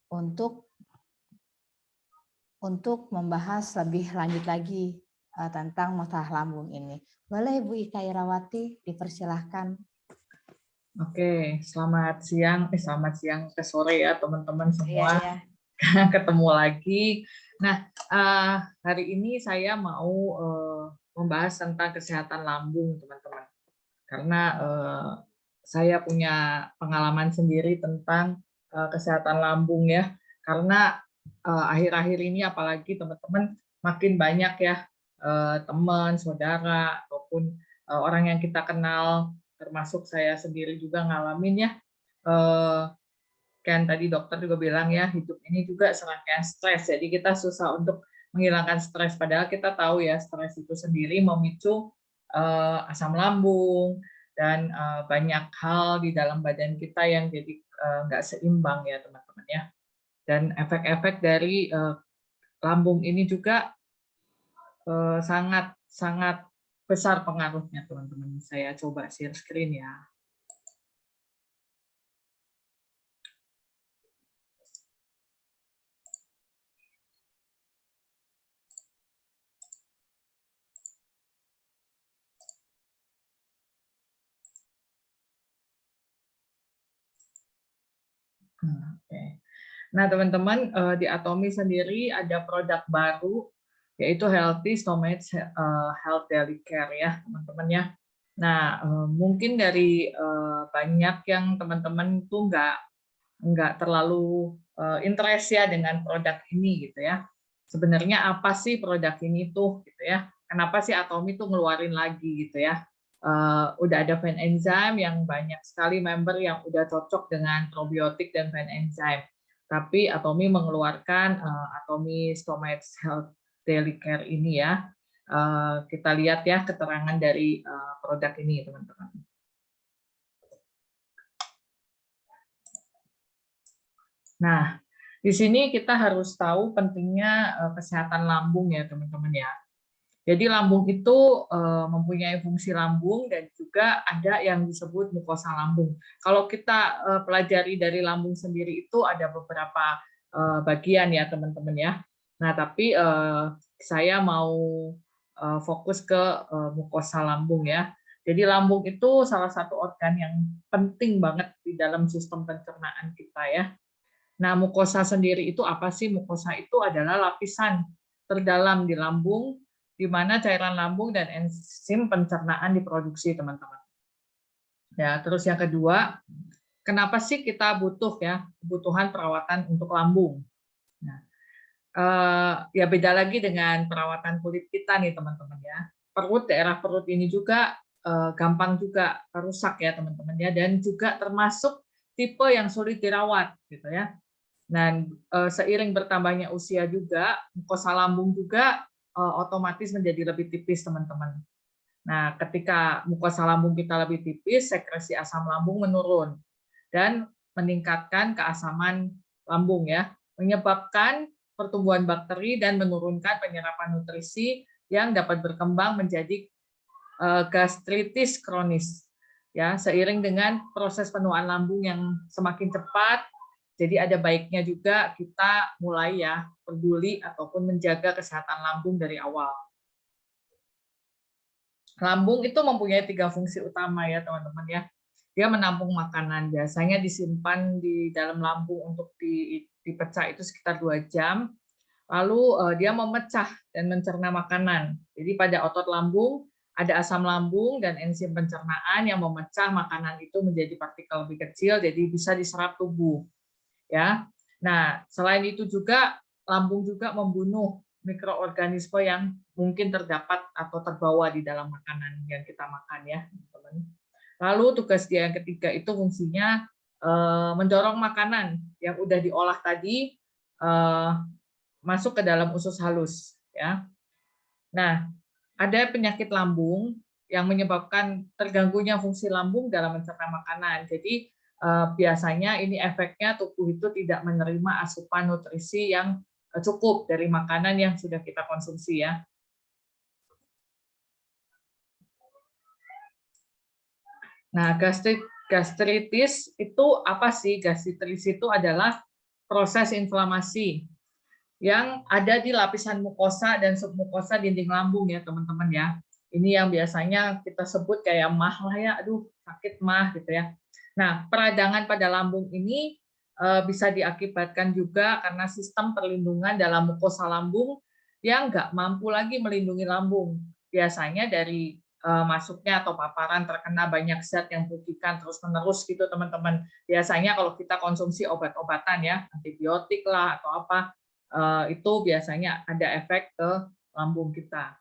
untuk membahas lebih lanjut lagi tentang masalah lambung ini. Boleh Bu Ika Irawati, dipersilahkan. Oke, selamat siang ke sore ya teman-teman semua. Iya. Ketemu lagi. Nah, hari ini saya mau membahas tentang kesehatan lambung, teman-teman. Karena saya punya pengalaman sendiri tentang kesehatan lambung ya. Karena akhir-akhir ini apalagi teman-teman makin banyak ya teman, saudara ataupun orang yang kita kenal, termasuk saya sendiri juga ngalamin ya. Kan tadi dokter juga bilang ya, hidup ini juga serangkaian stres. Jadi kita susah untuk menghilangkan stres. Padahal kita tahu ya, stres itu sendiri memicu asam lambung dan banyak hal di dalam badan kita yang jadi nggak seimbang ya teman-teman ya. Dan efek-efek dari lambung ini juga sangat besar pengaruhnya teman-teman. Saya coba share screen ya. Oke. Nah, teman-teman, di Atomi sendiri ada produk baru, yaitu Healthy Stomach Health Daily Care ya, teman-teman ya. Nah, mungkin dari banyak yang teman-teman itu nggak terlalu interest ya dengan produk ini gitu ya. Sebenarnya apa sih produk ini tuh gitu ya? Kenapa sih Atomi tuh ngeluarin lagi gitu ya? Udah ada Fan Enzyme yang banyak sekali member yang udah cocok dengan probiotik dan Fan Enzyme. Tapi Atomi mengeluarkan Atomi Stomach Health Daily Care ini ya. Kita lihat ya keterangan dari produk ini teman-teman. Nah, di sini kita harus tahu pentingnya kesehatan lambung ya teman-teman ya. Jadi lambung itu mempunyai fungsi lambung dan juga ada yang disebut mukosa lambung. Kalau kita pelajari dari lambung sendiri itu ada beberapa bagian ya teman-teman ya. Nah tapi saya mau fokus ke mukosa lambung ya. Jadi lambung itu salah satu organ yang penting banget di dalam sistem pencernaan kita ya. Nah mukosa sendiri itu apa sih? Mukosa itu adalah lapisan terdalam di lambung di mana cairan lambung dan enzim pencernaan diproduksi, teman-teman. Ya, terus yang kedua, kenapa sih kita butuh ya kebutuhan perawatan untuk lambung? Nah, ya beda lagi dengan perawatan kulit kita nih, teman-teman ya. Daerah perut ini juga gampang juga rusak ya, teman-teman ya, dan juga termasuk tipe yang sulit dirawat gitu ya. Dan seiring bertambahnya usia juga, mukosa lambung juga otomatis menjadi lebih tipis, teman-teman. Nah, ketika mukosa lambung kita lebih tipis, sekresi asam lambung menurun dan meningkatkan keasaman lambung ya, menyebabkan pertumbuhan bakteri dan menurunkan penyerapan nutrisi yang dapat berkembang menjadi gastritis kronis. Ya, seiring dengan proses penuaan lambung yang semakin cepat, jadi ada baiknya juga kita mulai ya peduli ataupun menjaga kesehatan lambung dari awal. Lambung itu mempunyai 3 fungsi utama ya teman-teman ya. Dia menampung makanan, biasanya disimpan di dalam lambung untuk dipecah itu sekitar 2 jam. Lalu dia memecah dan mencerna makanan. Jadi pada otot lambung ada asam lambung dan enzim pencernaan yang memecah makanan itu menjadi partikel lebih kecil, jadi bisa diserap tubuh. Ya. Nah, selain itu juga lambung juga membunuh mikroorganisme yang mungkin terdapat atau terbawa di dalam makanan yang kita makan ya, teman-teman. Lalu tugas dia yang ketiga itu fungsinya mendorong makanan yang udah diolah tadi masuk ke dalam usus halus ya. Nah, ada penyakit lambung yang menyebabkan terganggunya fungsi lambung dalam mencerna makanan. Jadi biasanya ini efeknya tubuh itu tidak menerima asupan nutrisi yang cukup dari makanan yang sudah kita konsumsi ya. Nah, gastritis itu apa sih? Gastritis itu adalah proses inflamasi yang ada di lapisan mukosa dan submukosa dinding lambung ya teman-teman ya. Ini yang biasanya kita sebut kayak mah lah ya, aduh sakit mah gitu ya. Nah, peradangan pada lambung ini bisa diakibatkan juga karena sistem perlindungan dalam mukosa lambung yang nggak mampu lagi melindungi lambung. Biasanya dari masuknya atau paparan terkena banyak zat yang merugikan terus-menerus gitu teman-teman. Biasanya kalau kita konsumsi obat-obatan ya, antibiotik lah atau apa, itu biasanya ada efek ke lambung kita.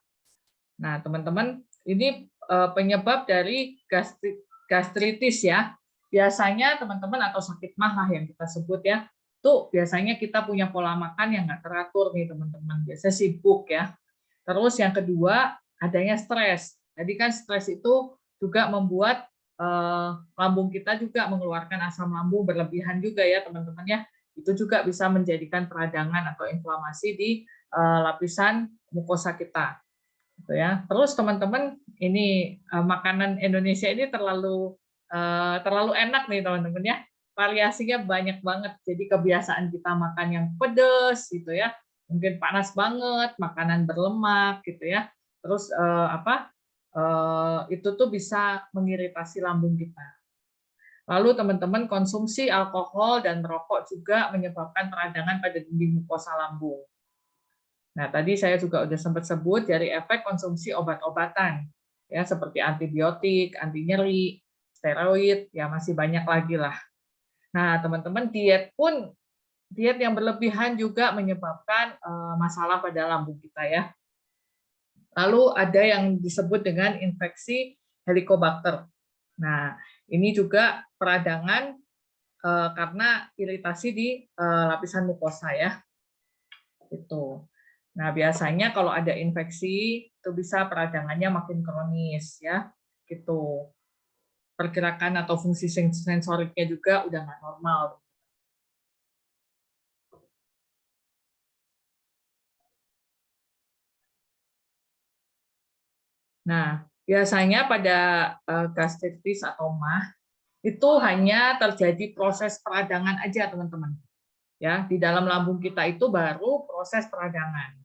Nah, teman-teman, ini penyebab dari gastritis ya. Biasanya teman-teman atau sakit mah lah yang kita sebut ya, tuh biasanya kita punya pola makan yang nggak teratur nih teman-teman. Biasanya sibuk ya. Terus yang kedua, adanya stres. Jadi kan stres itu juga membuat lambung kita juga mengeluarkan asam lambung berlebihan juga ya teman-teman ya. Itu juga bisa menjadikan peradangan atau inflamasi di lapisan mukosa kita. Gitu ya. Terus teman-teman, ini makanan Indonesia ini terlalu enak nih teman-teman ya. Variasinya banyak banget. Jadi kebiasaan kita makan yang pedas gitu ya. Mungkin panas banget, makanan berlemak gitu ya. Terus itu tuh bisa mengiritasi lambung kita. Lalu teman-teman, konsumsi alkohol dan merokok juga menyebabkan peradangan pada dinding mukosa lambung. Nah, tadi saya juga sudah sempat sebut dari efek konsumsi obat-obatan, ya seperti antibiotik, anti nyeri, steroid, ya masih banyak lagi lah. Nah, teman-teman, diet yang berlebihan juga menyebabkan masalah pada lambung kita ya. Lalu ada yang disebut dengan infeksi Helicobacter. Nah, ini juga peradangan karena iritasi di lapisan mukosa ya. Itu. Nah, biasanya kalau ada infeksi itu bisa peradangannya makin kronis ya. Gitu. Pergerakan atau fungsi sensoriknya juga udah nggak normal. Nah, biasanya pada gastritis atau MAH itu hanya terjadi proses peradangan aja, teman-teman. Ya, di dalam lambung kita itu baru proses peradangan.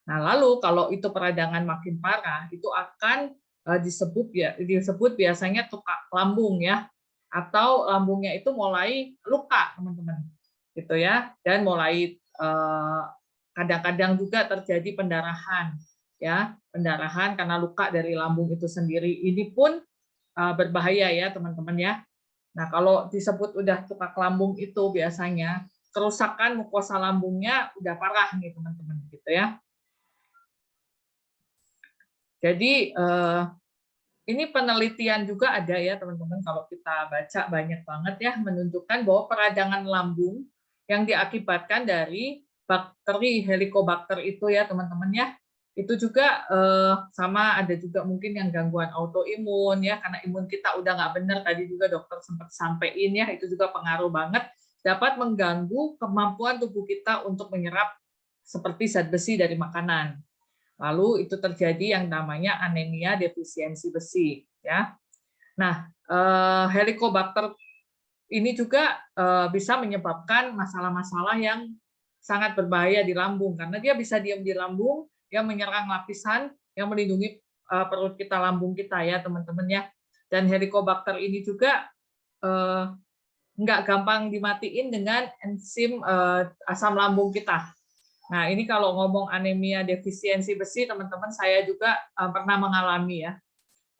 Nah, lalu kalau itu peradangan makin parah, itu akan disebut biasanya tukak lambung ya, atau lambungnya itu mulai luka, teman-teman. Gitu ya, dan mulai kadang-kadang juga terjadi pendarahan ya, pendarahan karena luka dari lambung itu sendiri. Ini pun berbahaya ya, teman-teman ya. Nah, kalau disebut udah tukak lambung itu biasanya kerusakan mukosa lambungnya udah parah nih, teman-teman, gitu ya. Jadi ini penelitian juga ada ya teman-teman, kalau kita baca banyak banget ya, menunjukkan bahwa peradangan lambung yang diakibatkan dari bakteri Helicobacter itu ya teman-teman ya, itu juga sama ada juga mungkin yang gangguan autoimun ya, karena imun kita udah nggak benar, tadi juga dokter sempat sampaikan ya, itu juga pengaruh banget, dapat mengganggu kemampuan tubuh kita untuk menyerap seperti zat besi dari makanan. Lalu itu terjadi yang namanya anemia defisiensi besi ya. Nah, Helicobacter ini juga bisa menyebabkan masalah-masalah yang sangat berbahaya di lambung karena dia bisa diam di lambung, dia menyerang lapisan yang melindungi perut kita, lambung kita ya teman-teman ya. Dan Helicobacter ini juga nggak gampang dimatiin dengan enzim asam lambung kita. Nah, ini kalau ngomong anemia defisiensi besi, teman-teman, saya juga pernah mengalami ya.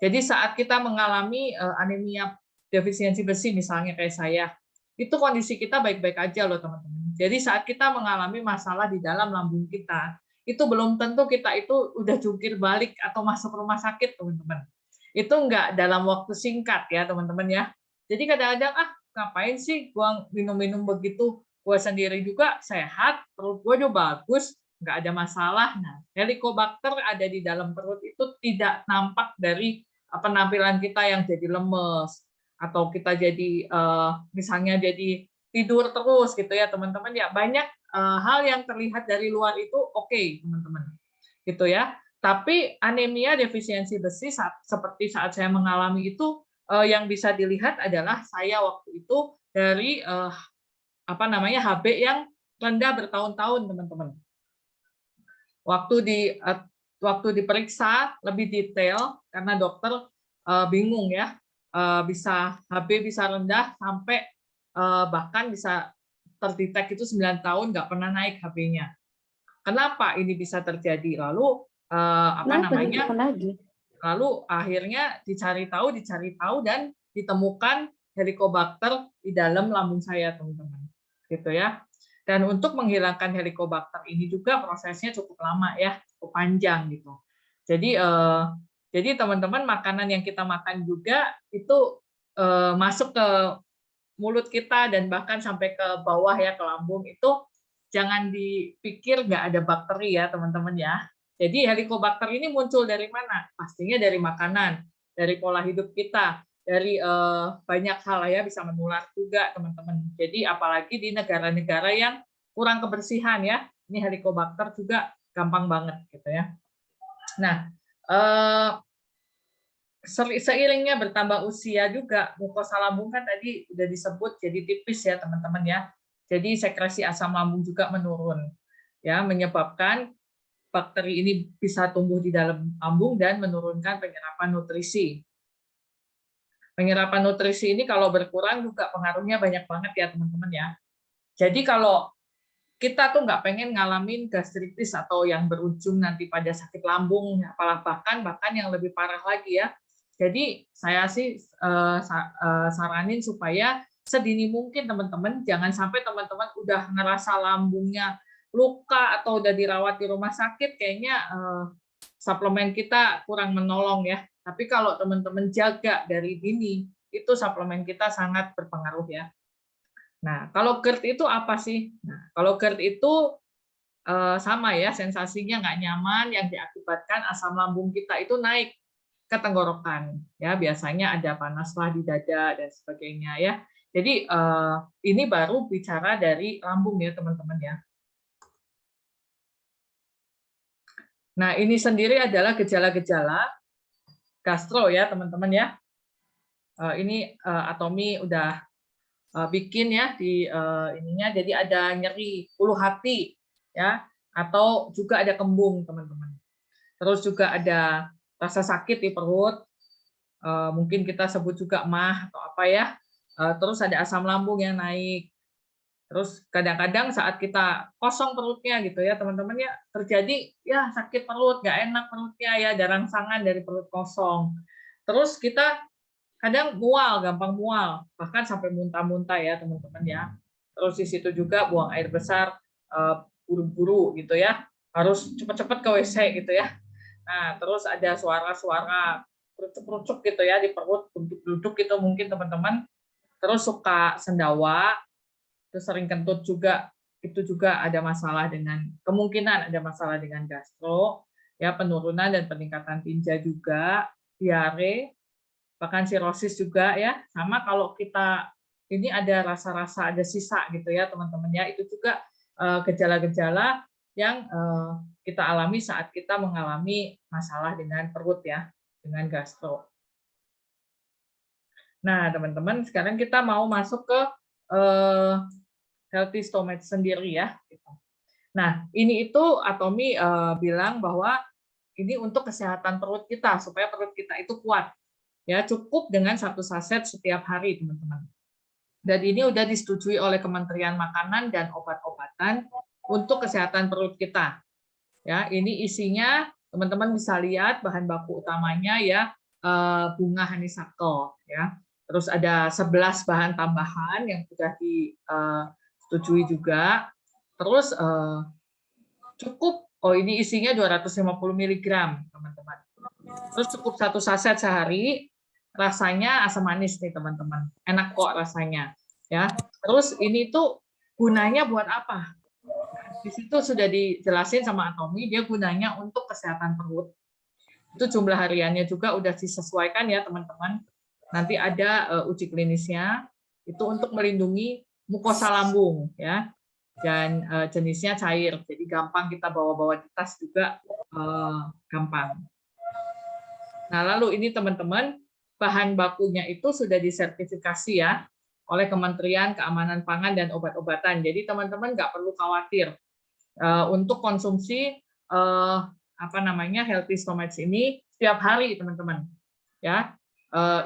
Jadi saat kita mengalami anemia defisiensi besi, misalnya kayak saya, itu kondisi kita baik-baik aja loh, teman-teman. Jadi saat kita mengalami masalah di dalam lambung kita, itu belum tentu kita itu udah jungkir balik atau masuk rumah sakit, teman-teman. Itu enggak dalam waktu singkat ya, teman-teman ya. Jadi kadang-kadang, ngapain sih gua minum-minum begitu? Gue sendiri juga sehat, perut gue juga bagus, nggak ada masalah. Nah, Helicobacter ada di dalam perut itu tidak nampak dari penampilan kita yang jadi lemes atau kita jadi misalnya jadi tidur terus gitu ya teman-teman ya, banyak hal yang terlihat dari luar itu oke, teman-teman gitu ya. Tapi anemia defisiensi besi seperti saat saya mengalami itu yang bisa dilihat adalah saya waktu itu dari HB yang rendah bertahun-tahun, teman-teman. Waktu diperiksa lebih detail karena dokter bingung ya, bisa HB bisa rendah sampai bahkan bisa terdetek itu 9 tahun nggak pernah naik HB-nya. Kenapa ini bisa terjadi? Lalu lalu akhirnya dicari tahu dan ditemukan Helicobacter di dalam lambung saya, teman-teman. Gitu ya. Dan untuk menghilangkan Helicobacter ini juga prosesnya cukup lama ya, cukup panjang gitu. Jadi teman-teman, makanan yang kita makan juga itu masuk ke mulut kita dan bahkan sampai ke bawah ya, ke lambung, itu jangan dipikir nggak ada bakteri ya, teman-teman ya. Jadi Helicobacter ini muncul dari mana? Pastinya dari makanan, dari pola hidup kita, dari banyak hal ya, bisa menular juga, teman-teman. Jadi apalagi di negara-negara yang kurang kebersihan ya, ini Helicobacter juga gampang banget gitu ya. Nah, seiringnya bertambah usia juga, mukosa lambung kan tadi udah disebut jadi tipis ya, teman-teman ya. Jadi sekresi asam lambung juga menurun, ya, menyebabkan bakteri ini bisa tumbuh di dalam lambung dan menurunkan penyerapan nutrisi. Penyerapan nutrisi ini kalau berkurang juga pengaruhnya banyak banget ya, teman-teman ya. Jadi kalau kita tuh nggak pengen ngalamin gastritis atau yang berujung nanti pada sakit lambung, bahkan yang lebih parah lagi ya. Jadi saya sih saranin supaya sedini mungkin teman-teman, jangan sampai teman-teman udah ngerasa lambungnya luka atau udah dirawat di rumah sakit, kayaknya suplemen kita kurang menolong ya. Tapi kalau teman-teman jaga dari dini, itu suplemen kita sangat berpengaruh ya. Nah, kalau GERD itu apa sih? Nah, kalau GERD itu sama ya, sensasinya nggak nyaman yang diakibatkan asam lambung kita itu naik ke tenggorokan. Ya, biasanya ada panaslah di dada dan sebagainya ya. Jadi ini baru bicara dari lambung ya, teman-teman ya. Nah, ini sendiri adalah gejala-gejala gastro ya, teman-teman ya. Ini Atomi udah bikin ya di ininya, jadi ada nyeri ulu hati ya, atau juga ada kembung, teman-teman. Terus juga ada rasa sakit di perut, mungkin kita sebut juga MAH atau apa ya. Terus ada asam lambung yang naik. Terus kadang-kadang saat kita kosong perutnya gitu ya, teman-teman ya, terjadi ya sakit perut, nggak enak perutnya ya, ada rangsangan dari perut kosong. Terus kita kadang mual, gampang mual, bahkan sampai muntah-muntah ya, teman-teman ya. Terus di situ juga buang air besar buru-buru gitu ya, harus cepat-cepat ke WC gitu ya. Nah, terus ada suara-suara kerucuk-kerucuk gitu ya di perut, duduk-duduk gitu mungkin teman-teman. Terus suka sendawa, terus sering kentut juga, itu juga ada masalah kemungkinan ada masalah dengan gastro, ya, penurunan dan peningkatan tinja juga, diare, bahkan sirosis juga ya. Sama kalau kita ini ada rasa-rasa ada sisa gitu ya, teman-teman ya, itu juga gejala-gejala yang kita alami saat kita mengalami masalah dengan perut ya, dengan gastro. Nah, teman-teman, sekarang kita mau masuk ke healthy stomach sendiri ya. Nah, ini itu Atomi bilang bahwa ini untuk kesehatan perut kita, supaya perut kita itu kuat. Ya, cukup dengan 1 saset setiap hari, teman-teman. Dan ini udah disetujui oleh Kementerian Makanan dan Obat-obatan untuk kesehatan perut kita. Ya, ini isinya teman-teman bisa lihat bahan baku utamanya ya, bunga honeysuckle ya. Terus ada 11 bahan tambahan yang sudah disetujui juga. Terus cukup, ini isinya 250 mg, teman-teman. Terus cukup 1 saset sehari, rasanya asam manis nih, teman-teman. Enak kok rasanya. Ya. Terus ini tuh gunanya buat apa? Di situ sudah dijelasin sama Atomi, dia gunanya untuk kesehatan perut. Itu jumlah hariannya juga udah disesuaikan ya, teman-teman. Nanti ada uji klinisnya, itu untuk melindungi mukosa lambung ya. Dan jenisnya cair, jadi gampang kita bawa-bawa di tas juga gampang. Nah, lalu ini teman-teman, bahan bakunya itu sudah disertifikasi ya. oleh Kementerian Keamanan Pangan dan Obat-obatan. Jadi teman-teman nggak perlu khawatir untuk konsumsi healthy stomach ini setiap hari, teman-teman. Ya,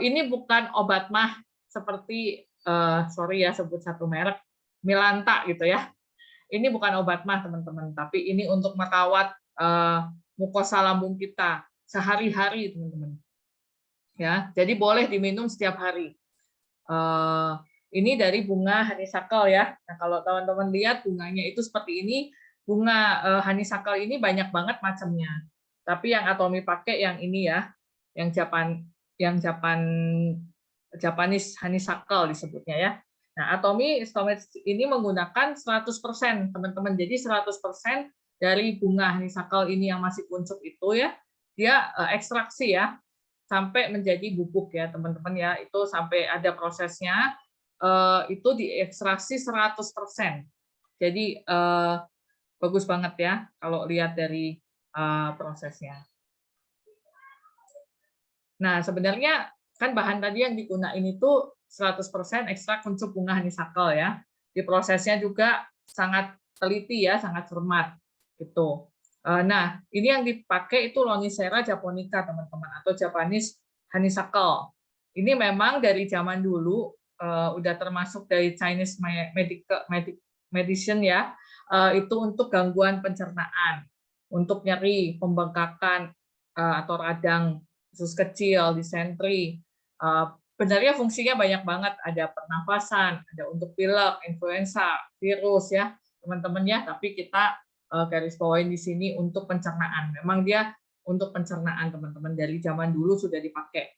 ini bukan obat mah seperti sorry ya sebut satu merek, Milanta gitu ya. Ini bukan obat mah, teman-teman, tapi ini untuk merawat mukosa lambung kita sehari-hari, teman-teman. Ya, jadi boleh diminum setiap hari. Ini dari bunga honeysuckle ya. Nah, kalau teman-teman lihat bunganya itu seperti ini. Bunga honeysuckle ini banyak banget macamnya. Tapi yang Atomi pakai yang ini ya, yang Japanese honeysuckle disebutnya ya. Nah, Atomi Stomach ini menggunakan 100%, teman-teman. Jadi 100% dari bunga honeysuckle ini yang masih kuncup itu ya, dia ekstraksi ya, sampai menjadi bubuk ya, teman-teman ya. Itu sampai ada prosesnya, itu diekstraksi 100%. Jadi bagus banget ya kalau lihat dari prosesnya. Nah, sebenarnya kan bahan tadi yang digunakan itu 100% ekstrak kuncup bunga honeysuckle ya. Di prosesnya juga sangat teliti ya, sangat cermat gitu. Nah, ini yang dipakai itu Lonicera japonica, teman-teman, atau Japanese honeysuckle. Ini memang dari zaman dulu udah termasuk dari Chinese medicine ya, itu untuk gangguan pencernaan, untuk nyeri, pembengkakan atau radang usus kecil, disentri. Sebenarnya fungsinya banyak banget, ada pernafasan, ada untuk pilek, influenza, virus ya, teman-teman ya. Tapi kita garis bawain di sini untuk pencernaan. Memang dia untuk pencernaan, teman-teman, dari zaman dulu sudah dipakai.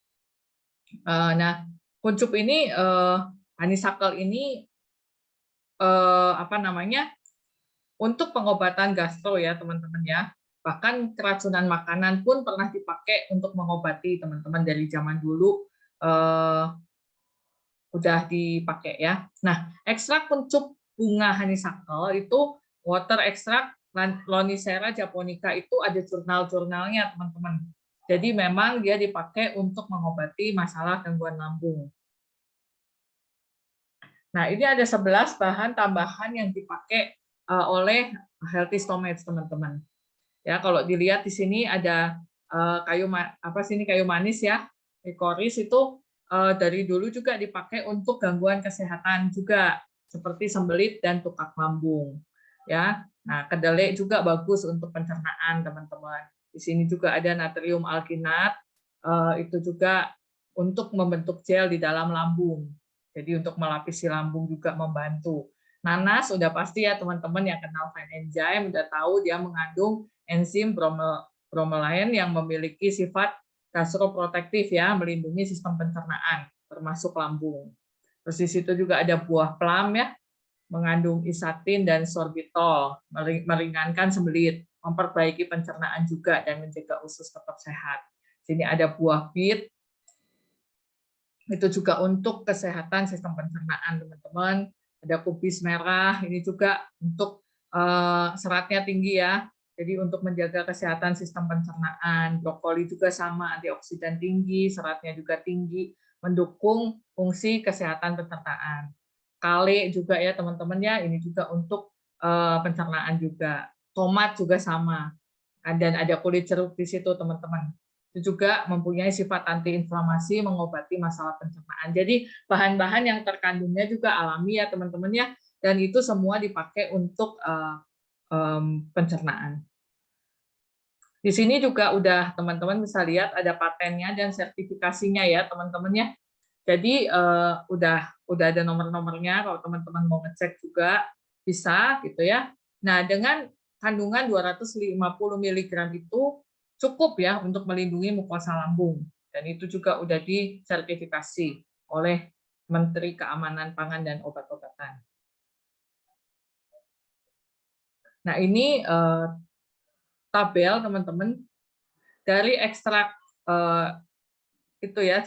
Nah, kuncup ini honeysuckle ini untuk pengobatan gastro ya, teman-teman ya. Bahkan keracunan makanan pun pernah dipakai untuk mengobati, teman-teman, dari zaman dulu udah dipakai ya. Nah, ekstrak kuncup bunga honeysuckle itu water extract Lonicera japonica itu ada jurnal-jurnalnya, teman-teman. Jadi memang dia dipakai untuk mengobati masalah gangguan lambung. Nah, ini ada 11 bahan tambahan yang dipakai oleh healthy stomach, teman-teman. Ya, kalau dilihat di sini ada kayu manis ya, licorice itu dari dulu juga dipakai untuk gangguan kesehatan juga, seperti sembelit dan tukak lambung. Ya, nah kedelai juga bagus untuk pencernaan, teman-teman. Di sini juga ada natrium alginat, itu juga untuk membentuk gel di dalam lambung. Jadi untuk melapisi lambung juga membantu. Nanas udah pasti ya teman-teman yang kenal Fine Enzyme udah tahu dia mengandung enzim bromelain yang memiliki sifat gastroprotektif ya, melindungi sistem pencernaan termasuk lambung. Terus di situ juga ada buah plum ya, mengandung isatin dan sorbitol, meringankan sembelit, memperbaiki pencernaan juga dan mencegah usus tetap sehat. Sini ada buah beet, itu juga untuk kesehatan sistem pencernaan, teman-teman. Ada kubis merah, ini juga untuk seratnya tinggi ya, jadi untuk menjaga kesehatan sistem pencernaan. Brokoli juga sama, antioksidan tinggi, seratnya juga tinggi, mendukung fungsi kesehatan pencernaan. Kale juga ya teman-teman ya, ini juga untuk pencernaan juga. Tomat juga sama, dan ada kulit jeruk di situ, teman-teman. Itu juga mempunyai sifat antiinflamasi, mengobati masalah pencernaan. Jadi bahan-bahan yang terkandungnya juga alami ya teman-teman ya, dan itu semua dipakai untuk pencernaan. Di sini juga udah teman-teman bisa lihat ada patennya dan sertifikasinya ya teman-teman ya. Jadi udah ada nomor-nomornya, kalau teman-teman mau ngecek juga bisa gitu ya. Nah, dengan kandungan 250 mg itu cukup ya untuk melindungi mukosa lambung, dan itu juga udah disertifikasi oleh Menteri Keamanan Pangan dan Obat-obatan. Nah, ini tabel teman-teman dari ekstrak itu ya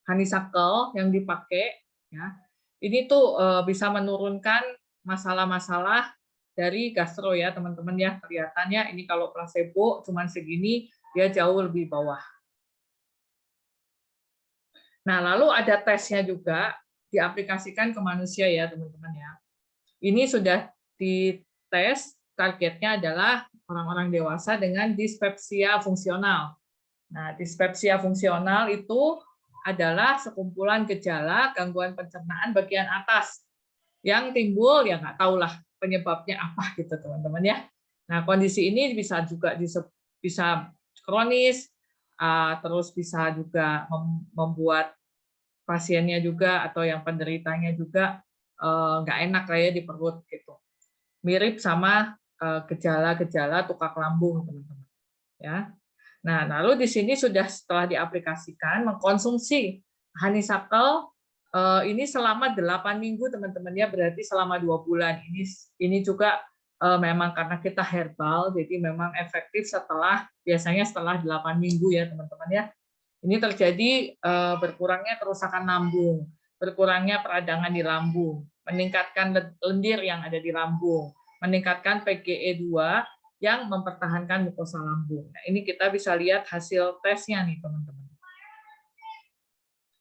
honeysuckle yang dipakai ya. Ini tuh bisa menurunkan masalah-masalah dari gastro ya teman-teman ya. Kelihatannya ini kalau placebo cuman segini, dia jauh lebih bawah. Nah, lalu ada tesnya juga diaplikasikan ke manusia ya teman-teman ya. Ini sudah dites, targetnya adalah orang-orang dewasa dengan dispepsia fungsional. Nah, dispepsia fungsional itu adalah sekumpulan gejala gangguan pencernaan bagian atas yang timbul, ya nggak tahulah penyebabnya apa gitu teman-teman ya. Nah, kondisi ini bisa juga bisa kronis, terus bisa juga membuat pasiennya juga atau yang penderitanya juga nggak enak kayak di perut gitu. Mirip sama gejala-gejala tukak lambung teman-teman ya. Nah, lalu di sini sudah setelah diaplikasikan mengkonsumsi honeysuckle ini selama 8 minggu teman-teman ya, berarti selama 2 bulan. Ini juga memang karena kita herbal, jadi memang efektif biasanya setelah 8 minggu ya teman-teman ya. Ini terjadi berkurangnya kerusakan lambung, berkurangnya peradangan di lambung, meningkatkan lendir yang ada di lambung, meningkatkan PGE2 yang mempertahankan mukosa lambung. Nah, ini kita bisa lihat hasil tesnya nih teman-teman.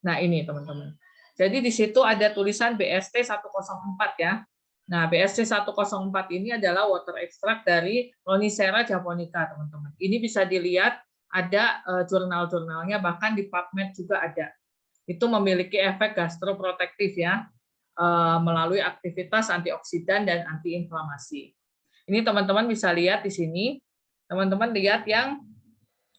Nah, ini teman-teman. Jadi di situ ada tulisan BST 104 ya. Nah, BST 104 ini adalah water extract dari Lonicera japonica, teman-teman. Ini bisa dilihat ada jurnal-jurnalnya, bahkan di PubMed juga ada. Itu memiliki efek gastroprotektif ya, melalui aktivitas antioksidan dan antiinflamasi. Ini teman-teman bisa lihat di sini. Teman-teman lihat yang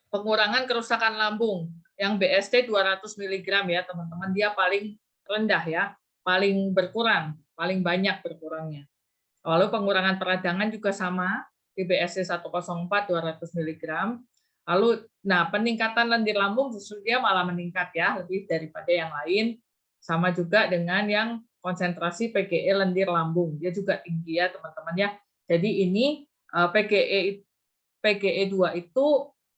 pengurangan kerusakan lambung, yang BST 200 mg ya teman-teman, dia paling rendah ya, paling berkurang, paling banyak berkurangnya. Lalu pengurangan peradangan juga sama, di BST 104 200 mg. Lalu nah peningkatan lendir lambung justru dia malah meningkat ya, lebih daripada yang lain. Sama juga dengan yang konsentrasi PGE lendir lambung, dia juga tinggi ya teman-teman ya. Jadi ini PGE2 itu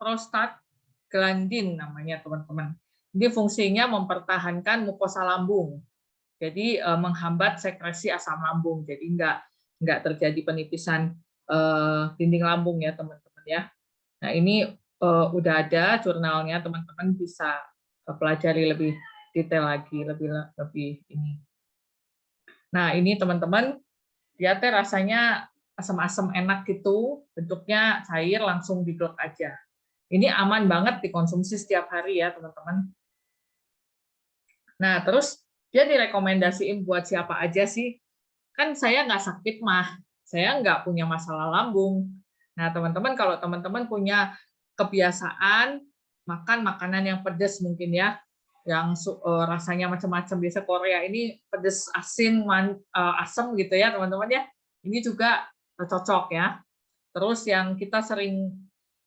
prostaglandin namanya teman-teman. Ini fungsinya mempertahankan mukosa lambung. Jadi menghambat sekresi asam lambung. Jadi nggak terjadi penipisan dinding lambung ya teman-teman ya. Nah, ini udah ada jurnalnya, teman-teman bisa pelajari lebih detail lagi, lebih ini. Nah, ini teman-teman, dia teh rasanya asam-asam enak gitu, bentuknya cair, langsung diglek aja. Ini aman banget dikonsumsi setiap hari ya, teman-teman. Nah, terus dia direkomendasiin buat siapa aja sih? Kan saya nggak sakit mah, saya nggak punya masalah lambung. Nah, teman-teman, kalau teman-teman punya kebiasaan makan makanan yang pedas mungkin ya, yang rasanya macam-macam, biasa Korea ini pedas, asin, asam gitu ya teman-teman ya, ini juga cocok ya. Terus yang kita sering,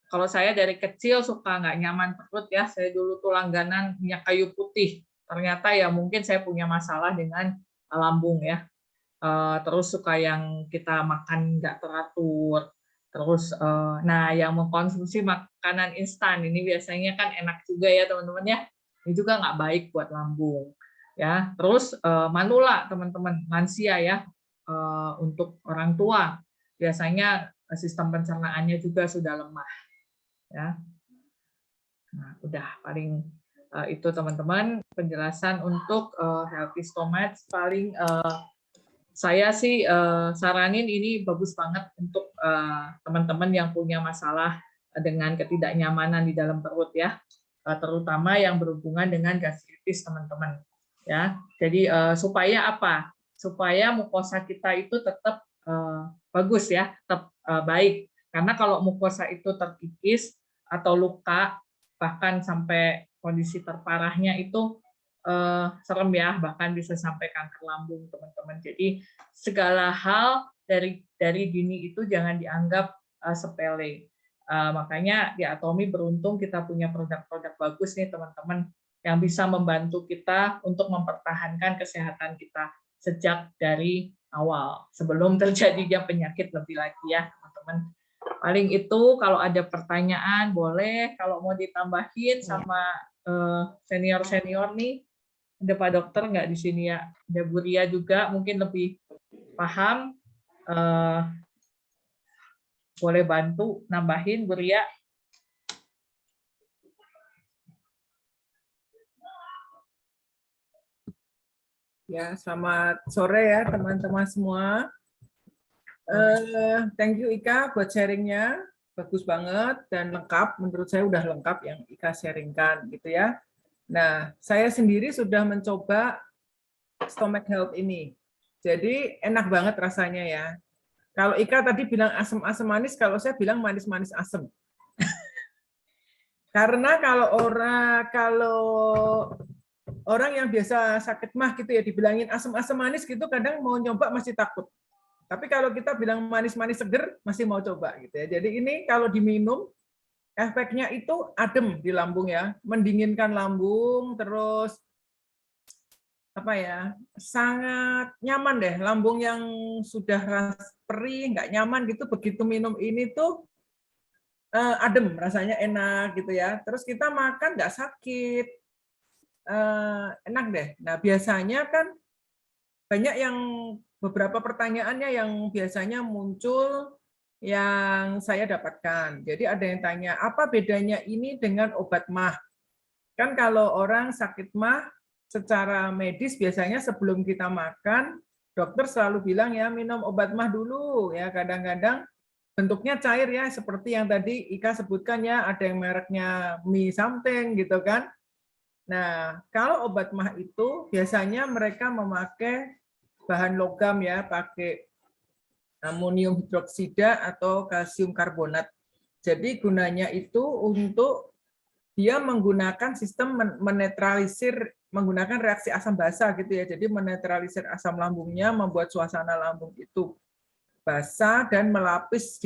kalau saya dari kecil suka nggak nyaman perut ya, saya dulu tuh langganan minyak kayu putih, ternyata ya mungkin saya punya masalah dengan lambung ya. Terus suka yang kita makan nggak teratur, terus nah yang mengkonsumsi makanan instan ini biasanya kan enak juga ya teman-teman ya, ini juga nggak baik buat lambung ya. Terus manula teman-teman, lansia ya, untuk orang tua biasanya sistem pencernaannya juga sudah lemah ya. Nah, udah paling itu teman-teman penjelasan untuk healthy stomach. Paling saya sih saranin ini bagus banget untuk teman-teman yang punya masalah dengan ketidaknyamanan di dalam perut ya, terutama yang berhubungan dengan gastritis teman-teman ya. Jadi supaya apa? Supaya mukosa kita itu tetap bagus ya, tetap baik. Karena kalau mukosa itu terkikis atau luka, bahkan sampai kondisi terparahnya itu serem ya, bahkan bisa sampai kanker lambung teman-teman. Jadi segala hal dari dini itu jangan dianggap sepele. Makanya di Atomi beruntung kita punya produk-produk bagus nih teman-teman, yang bisa membantu kita untuk mempertahankan kesehatan kita sejak dari awal sebelum terjadinya penyakit lebih lagi ya teman-teman. Paling itu, kalau ada pertanyaan boleh, kalau mau ditambahin sama senior-senior nih. Ada Pak Dokter nggak di sini ya? Ada Bu Ria juga, mungkin lebih paham. Boleh bantu nambahin, Bu Ria. Ya, selamat sore ya teman-teman semua. Thank you Ika buat sharingnya, bagus banget dan lengkap. Menurut saya udah lengkap yang Ika sharingkan gitu ya. Nah, saya sendiri sudah mencoba stomach health ini. Jadi enak banget rasanya ya. Kalau Ika tadi bilang asam-asam manis, kalau saya bilang manis-manis asam. Karena kalau orang yang biasa sakit mah gitu ya dibilangin asam-asam manis gitu kadang mau nyoba masih takut. Tapi kalau kita bilang manis-manis seger masih mau coba gitu ya. Jadi ini kalau diminum efeknya itu adem di lambung ya, mendinginkan lambung, terus apa ya, sangat nyaman deh. Lambung yang sudah perih, nggak nyaman gitu, begitu minum ini tuh adem, rasanya enak gitu ya. Terus kita makan nggak sakit, enak deh. Nah biasanya kan banyak yang beberapa pertanyaannya yang biasanya muncul yang saya dapatkan. Jadi ada yang tanya, apa bedanya ini dengan obat MAH? Kan kalau orang sakit MAH secara medis biasanya sebelum kita makan, dokter selalu bilang ya minum obat MAH dulu ya. Kadang-kadang bentuknya cair ya seperti yang tadi Ika sebutkan ya, ada yang mereknya Mi something gitu kan. Nah, kalau obat MAH itu biasanya mereka memakai bahan logam ya, pakai amonium hidroksida atau kalsium karbonat. Jadi gunanya itu untuk dia menggunakan sistem menetralisir, menggunakan reaksi asam basa gitu ya. Jadi menetralisir asam lambungnya, membuat suasana lambung itu basah dan melapis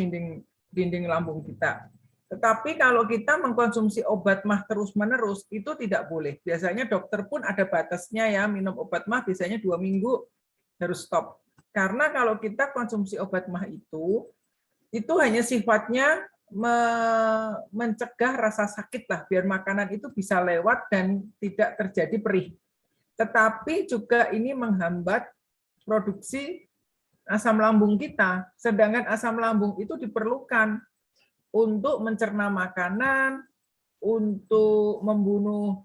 dinding lambung kita. Tetapi kalau kita mengkonsumsi obat MAH terus-menerus, itu tidak boleh. Biasanya dokter pun ada batasnya ya, minum obat MAH biasanya 2 minggu harus stop. Karena kalau kita konsumsi obat MAH itu hanya sifatnya mencegah rasa sakit lah, biar makanan itu bisa lewat dan tidak terjadi perih. Tetapi juga ini menghambat produksi asam lambung kita, sedangkan asam lambung itu diperlukan untuk mencerna makanan, untuk membunuh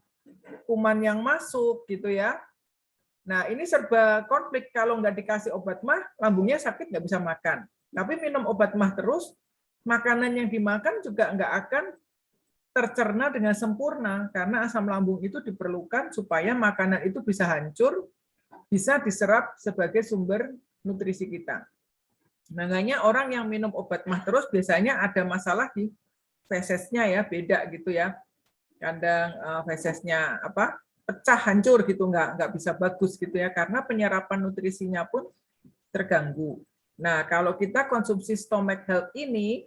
kuman yang masuk gitu ya. Nah ini serba konflik, kalau nggak dikasih obat MAH, lambungnya sakit nggak bisa makan. Tapi minum obat MAH terus, makanan yang dimakan juga nggak akan tercerna dengan sempurna, karena asam lambung itu diperlukan supaya makanan itu bisa hancur, bisa diserap sebagai sumber nutrisi kita. Makanya orang yang minum obat MAH terus biasanya ada masalah di fesesnya ya, beda gitu ya. Kadang fesesnya apa pecah, hancur gitu, nggak bisa bagus gitu ya, karena penyerapan nutrisinya pun terganggu. Nah, kalau kita konsumsi stomach health ini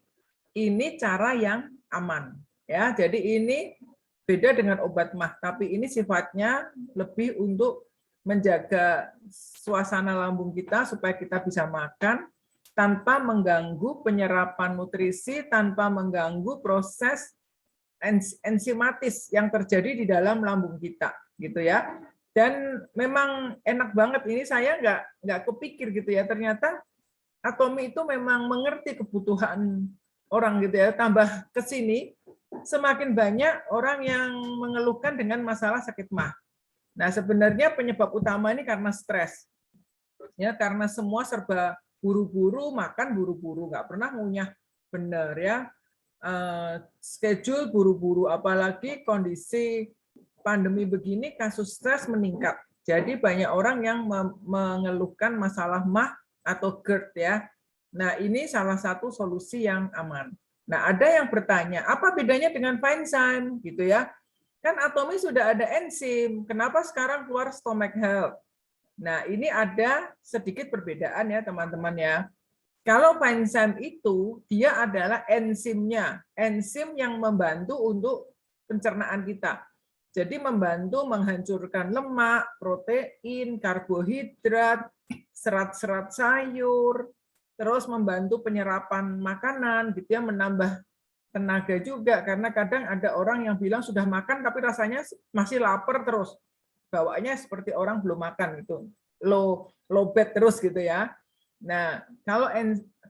cara yang aman ya. Jadi ini beda dengan obat MAH, tapi ini sifatnya lebih untuk menjaga suasana lambung kita supaya kita bisa makan tanpa mengganggu penyerapan nutrisi, tanpa mengganggu proses enzimatis yang terjadi di dalam lambung kita, gitu ya. Dan memang enak banget, ini saya nggak kepikir gitu ya, ternyata Atomi itu memang mengerti kebutuhan orang gitu ya. Tambah ke sini semakin banyak orang yang mengeluhkan dengan masalah sakit MAH. Nah, sebenarnya penyebab utama ini karena stres. Ya, karena semua serba buru-buru, makan buru-buru, nggak pernah ngunyah benar ya. Schedule buru-buru, apalagi kondisi pandemi begini kasus stres meningkat. Jadi banyak orang yang mengeluhkan masalah MAH atau GERD ya. Nah, ini salah satu solusi yang aman. Nah, ada yang bertanya, apa bedanya dengan Vinezyme gitu ya? Kan Atomi sudah ada enzim, kenapa sekarang keluar stomach health? Nah, ini ada sedikit perbedaan ya, teman-teman ya. Kalau Vinezyme itu dia adalah enzimnya, enzim yang membantu untuk pencernaan kita. Jadi membantu menghancurkan lemak, protein, karbohidrat, serat-serat sayur, terus membantu penyerapan makanan, gitu ya, menambah tenaga juga. Karena kadang ada orang yang bilang sudah makan tapi rasanya masih lapar terus, bawaannya seperti orang belum makan itu, low bad terus gitu ya. Nah, kalau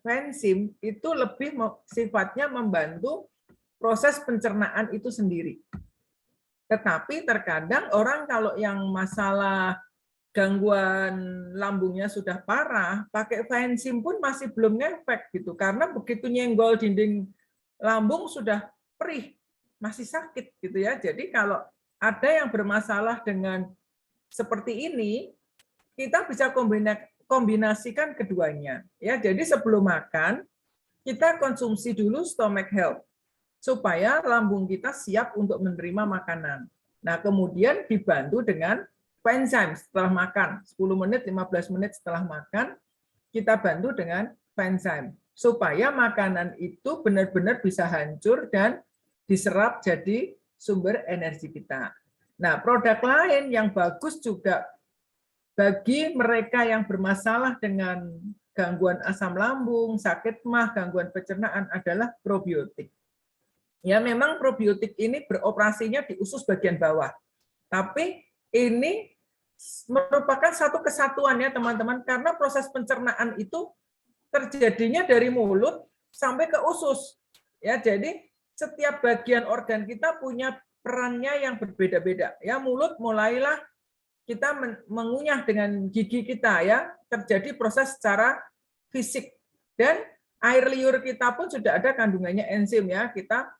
enzim itu lebih sifatnya membantu proses pencernaan itu sendiri. Tetapi terkadang orang kalau yang masalah gangguan lambungnya sudah parah, pakai faenzim pun masih belum ngefek gitu, karena begitu nyenggol dinding lambung sudah perih, masih sakit gitu ya. Jadi kalau ada yang bermasalah dengan seperti ini, kita bisa kombinasikan keduanya ya. Jadi sebelum makan kita konsumsi dulu stomach health supaya lambung kita siap untuk menerima makanan. Nah, kemudian dibantu dengan enzyme setelah makan, 10 menit, 15 menit setelah makan, kita bantu dengan enzyme supaya makanan itu benar-benar bisa hancur dan diserap jadi sumber energi kita. Nah, produk lain yang bagus juga bagi mereka yang bermasalah dengan gangguan asam lambung, sakit mah, gangguan pencernaan adalah probiotik. Ya, memang probiotik ini beroperasinya di usus bagian bawah. Tapi ini merupakan satu kesatuan ya teman-teman, karena proses pencernaan itu terjadinya dari mulut sampai ke usus. Ya, jadi setiap bagian organ kita punya perannya yang berbeda-beda. Ya, mulut mulailah kita mengunyah dengan gigi kita ya, terjadi proses secara fisik. Dan air liur kita pun sudah ada kandungannya enzim ya, kita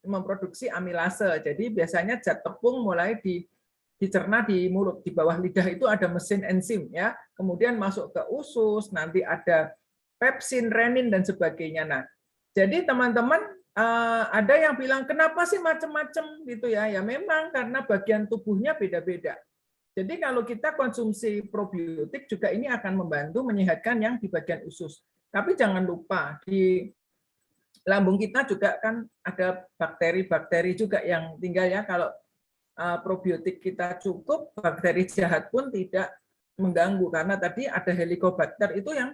memproduksi amilase. Jadi biasanya zat tepung mulai dicerna di mulut, di bawah lidah itu ada mesin enzim ya. Kemudian masuk ke usus, nanti ada pepsin, renin dan sebagainya. Nah, jadi teman-teman ada yang bilang kenapa sih macam-macam gitu ya? Ya memang karena bagian tubuhnya beda-beda. Jadi kalau kita konsumsi probiotik juga ini akan membantu menyehatkan yang di bagian usus. Tapi jangan lupa di lambung kita juga kan ada bakteri-bakteri juga yang tinggal ya. Kalau probiotik kita cukup, bakteri jahat pun tidak mengganggu karena tadi ada helicobacter itu yang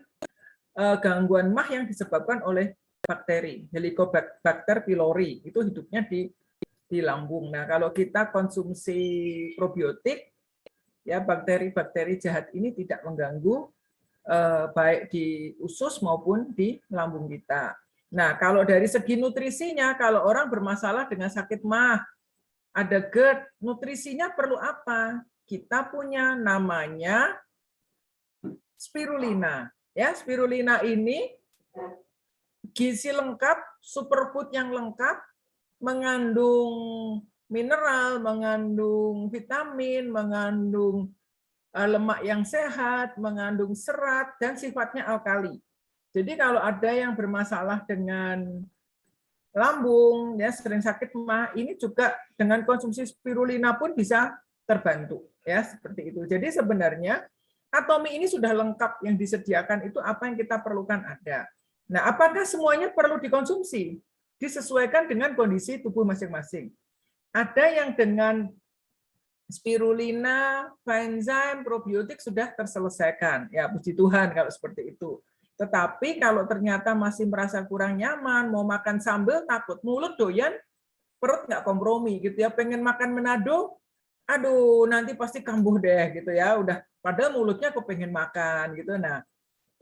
gangguan mah yang disebabkan oleh bakteri. Helicobacter pylori itu hidupnya di lambung. Nah, kalau kita konsumsi probiotik ya bakteri-bakteri jahat ini tidak mengganggu baik di usus maupun di lambung kita. Nah, kalau dari segi nutrisinya, kalau orang bermasalah dengan sakit mah, ada GERD, nutrisinya perlu apa? Kita punya namanya spirulina. Ya, spirulina ini gizi lengkap, superfood yang lengkap, mengandung mineral, mengandung vitamin, mengandung lemak yang sehat, mengandung serat, dan sifatnya alkali. Jadi kalau ada yang bermasalah dengan lambung, ya sering sakit mah, ini juga dengan konsumsi spirulina pun bisa terbantu, ya seperti itu. Jadi sebenarnya Atomi ini sudah lengkap, yang disediakan itu apa yang kita perlukan ada. Nah, apakah semuanya perlu dikonsumsi? Disesuaikan dengan kondisi tubuh masing-masing. Ada yang dengan spirulina, enzyme, probiotik sudah terselesaikan. Ya, puji Tuhan kalau seperti itu. Tetapi kalau ternyata masih merasa kurang nyaman, mau makan sambal takut mulut doyan, perut nggak kompromi gitu ya, pengen makan menado, aduh nanti pasti kambuh deh gitu ya, udah padahal mulutnya kepengen makan gitu. Nah,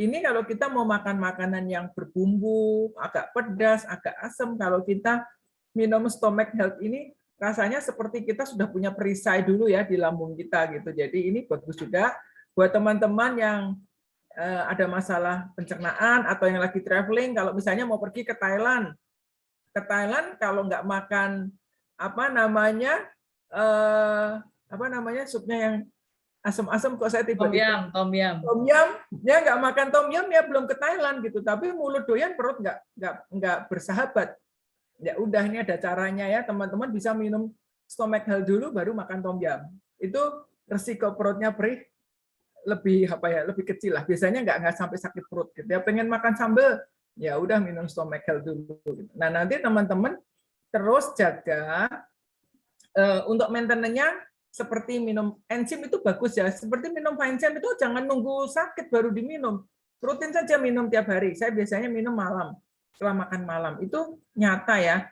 ini kalau kita mau makan makanan yang berbumbu, agak pedas, agak asam, kalau kita minum stomach health ini rasanya seperti kita sudah punya perisai dulu ya di lambung kita gitu. Jadi ini bagus juga buat teman-teman yang ada masalah pencernaan atau yang lagi traveling, kalau misalnya mau pergi ke Thailand. Ke Thailand kalau nggak makan apa namanya supnya yang asam-asam, kok saya tiba-tiba tom yum ya nggak makan tom yum ya belum ke Thailand gitu, tapi mulut doyan perut nggak bersahabat. Ya udah, ini ada caranya ya teman-teman, bisa minum stomach health dulu baru makan tom yum. Itu resiko perutnya perih lebih lebih kecil lah, biasanya nggak sampai sakit perut gitu ya. Pengen makan sambal ya udah minum stomach health dulu gitu. Nah, nanti teman-teman terus jaga untuk maintenance-nya, seperti minum enzim itu bagus ya, seperti minum enzyme itu jangan nunggu sakit baru diminum, rutin saja minum tiap hari. Saya biasanya minum malam setelah makan malam, itu nyata ya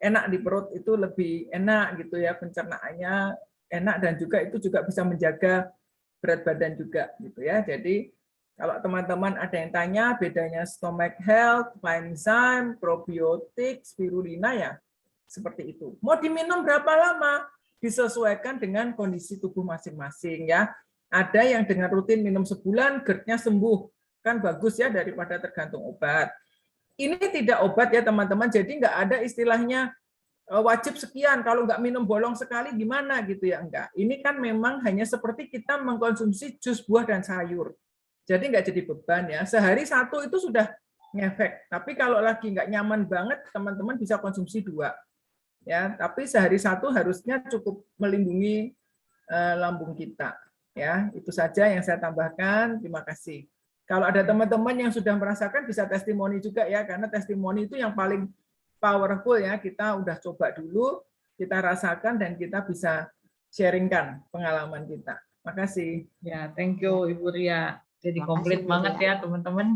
enak di perut, itu lebih enak gitu ya, pencernaannya enak dan juga itu juga bisa menjaga berat badan juga gitu ya. Jadi kalau teman-teman ada yang tanya bedanya stomach health, enzyme, probiotik, spirulina ya seperti itu. Mau diminum berapa lama? Disesuaikan dengan kondisi tubuh masing-masing ya. Ada yang dengan rutin minum sebulan, GERD-nya sembuh. Kan bagus ya daripada tergantung obat. Ini tidak obat ya teman-teman, jadi nggak ada istilahnya wajib sekian, kalau nggak minum bolong sekali gimana gitu ya, enggak. Ini kan memang hanya seperti kita mengkonsumsi jus buah dan sayur. Jadi nggak jadi beban ya. Sehari satu itu sudah ngefek. Tapi kalau lagi nggak nyaman banget, teman-teman bisa konsumsi 2. Ya, tapi sehari satu harusnya cukup melindungi lambung kita. Ya, itu saja yang saya tambahkan. Terima kasih. Kalau ada teman-teman yang sudah merasakan bisa testimoni juga ya, karena testimoni itu yang paling powerful ya. Kita udah coba dulu, kita rasakan dan kita bisa sharingkan pengalaman kita. Makasih. Ya, thank you Ibu Ria. Jadi Makasih, komplit Bu banget Ria. ya teman-teman.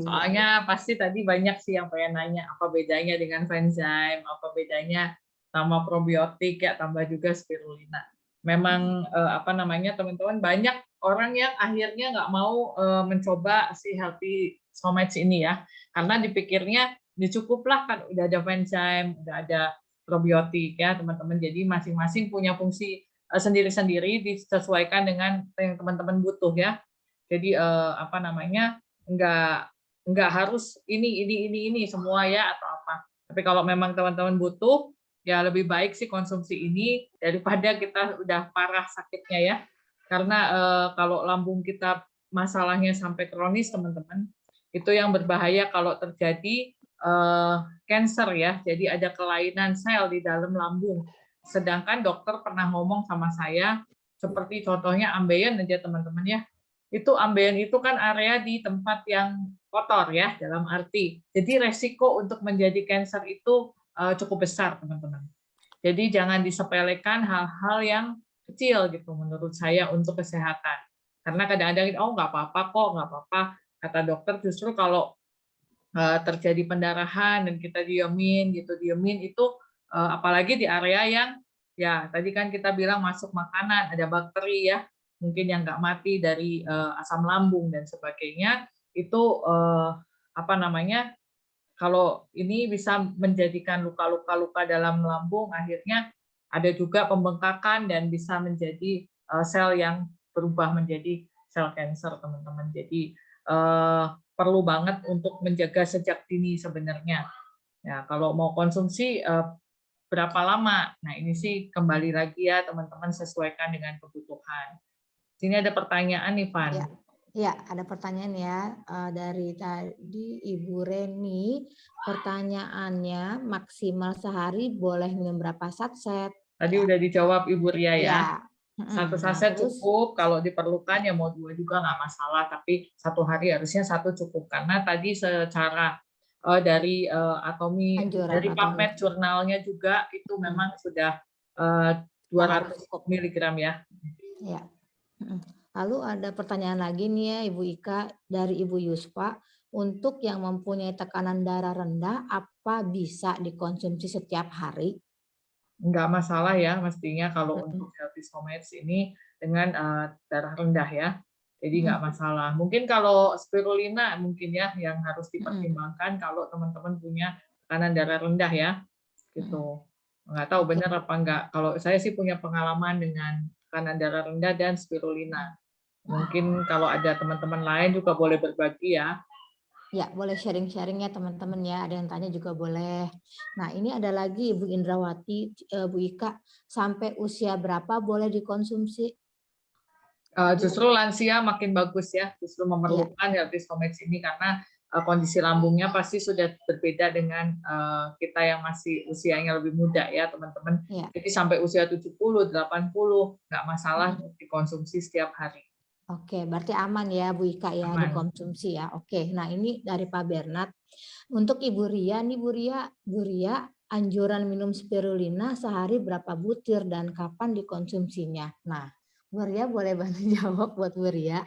Soalnya pasti tadi banyak sih yang pengen nanya apa bedanya dengan Fenzyme, apa bedanya sama probiotik ya, tambah juga spirulina. Memang apa namanya teman-teman, banyak orang yang akhirnya nggak mau mencoba si healthy Somats ini ya, karena dipikirnya cukuplah kan udah ada Fenzyme, udah ada probiotik ya teman-teman. Jadi masing-masing punya fungsi sendiri-sendiri, disesuaikan dengan yang teman-teman butuh ya. Jadi apa namanya, nggak harus ini semua ya atau apa. Tapi kalau memang teman-teman butuh, ya lebih baik sih konsumsi ini daripada kita udah parah sakitnya ya. Karena kalau lambung kita masalahnya sampai kronis teman-teman, itu yang berbahaya kalau terjadi cancer ya. Jadi ada kelainan sel di dalam lambung. Sedangkan dokter pernah ngomong sama saya, seperti contohnya ambeien aja teman-teman ya. Itu ambeien itu kan area di tempat yang kotor ya, dalam arti. Jadi resiko untuk menjadi cancer itu cukup besar teman-teman. Jadi jangan disepelekan hal-hal yang kecil gitu menurut saya untuk kesehatan. Karena kadang-kadang oh nggak apa-apa kok, nggak apa-apa. Kata dokter justru kalau terjadi pendarahan dan kita diemin itu apalagi di area yang ya tadi kan kita bilang masuk makanan, ada bakteri ya, mungkin yang nggak mati dari asam lambung dan sebagainya, itu apa namanya, kalau ini bisa menjadikan luka dalam lambung, akhirnya ada juga pembengkakan dan bisa menjadi sel yang berubah menjadi sel kanker, teman-teman. Jadi perlu banget untuk menjaga sejak dini sebenarnya. Ya, kalau mau konsumsi berapa lama? Nah, ini sih kembali lagi ya, teman-teman sesuaikan dengan kebutuhan. Sini ada pertanyaan nih, Van. Ya, ada pertanyaan ya dari tadi Ibu Reni. Pertanyaannya, maksimal sehari boleh minum berapa satset? Tadi udah dijawab Ibu Ria ya. Satu saset Terus, cukup, kalau diperlukan ya mau 2 juga nggak masalah, tapi 1 hari harusnya 1 cukup. Karena tadi secara dari atomi, dari PubMed jurnalnya juga itu memang sudah 200 mg ya. Ya. Lalu ada pertanyaan lagi nih ya Ibu Ika dari Ibu Yuspa, untuk yang mempunyai tekanan darah rendah apa bisa dikonsumsi setiap hari? Enggak masalah ya mestinya kalau untuk healthy Somats ini dengan darah rendah ya. Jadi enggak masalah. Mungkin kalau spirulina mungkin ya yang harus dipertimbangkan kalau teman-teman punya tekanan darah rendah ya. Gitu. Enggak tahu benar apa enggak. Kalau saya sih punya pengalaman dengan tekanan darah rendah dan spirulina. Mungkin kalau ada teman-teman lain juga boleh berbagi ya. Ya, boleh sharing-sharing ya teman-teman ya. Ada yang tanya juga boleh. Nah, ini ada lagi Ibu Indrawati, Bu Ika, sampai usia berapa boleh dikonsumsi? Justru lansia makin bagus ya. Justru memerlukan healthy Somats ini karena kondisi lambungnya pasti sudah berbeda dengan kita yang masih usianya lebih muda ya teman-teman. Jadi sampai usia 70, 80 nggak masalah dikonsumsi setiap hari. Oke, berarti aman ya Bu Ika ya dikonsumsi ya. Oke, nah ini dari Pak Bernard. Untuk Ibu Ria nih Bu Ria, anjuran minum spirulina sehari berapa butir dan kapan dikonsumsinya? Nah, Bu Ria boleh bantu jawab buat Bu Ria.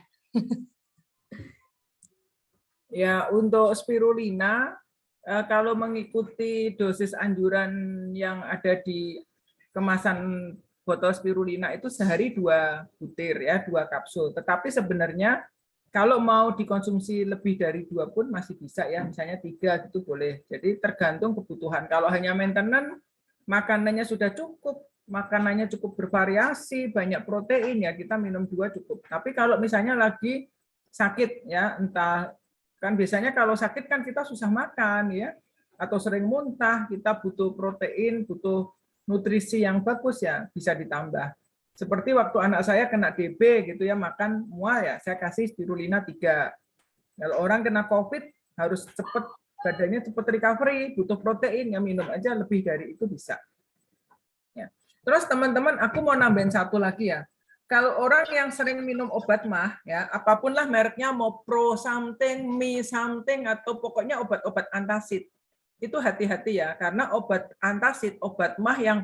Ya, untuk spirulina kalau mengikuti dosis anjuran yang ada di kemasan botol spirulina itu sehari 2 butir ya, 2 kapsul. Tetapi sebenarnya kalau mau dikonsumsi lebih dari 2 pun masih bisa ya, misalnya 3 gitu boleh. Jadi tergantung kebutuhan. Kalau hanya maintenance, makanannya sudah cukup, makanannya cukup bervariasi, banyak protein, ya kita minum 2 cukup. Tapi kalau misalnya lagi sakit, ya entah, kan biasanya kalau sakit kan kita susah makan, ya, atau sering muntah, kita butuh protein, butuh nutrisi yang bagus, ya bisa ditambah. Seperti waktu anak saya kena DB gitu ya, makan mual, ya saya kasih spirulina 3. Kalau orang kena COVID harus cepat, badannya cepat recovery, butuh protein, ya minum aja lebih dari itu bisa. Ya. Terus teman-teman, aku mau nambahin satu lagi ya. Kalau orang yang sering minum obat mah, ya apapun lah mereknya, mau pro something, mi something, atau pokoknya obat-obat antasid, itu hati-hati ya, karena obat antasid, obat mah yang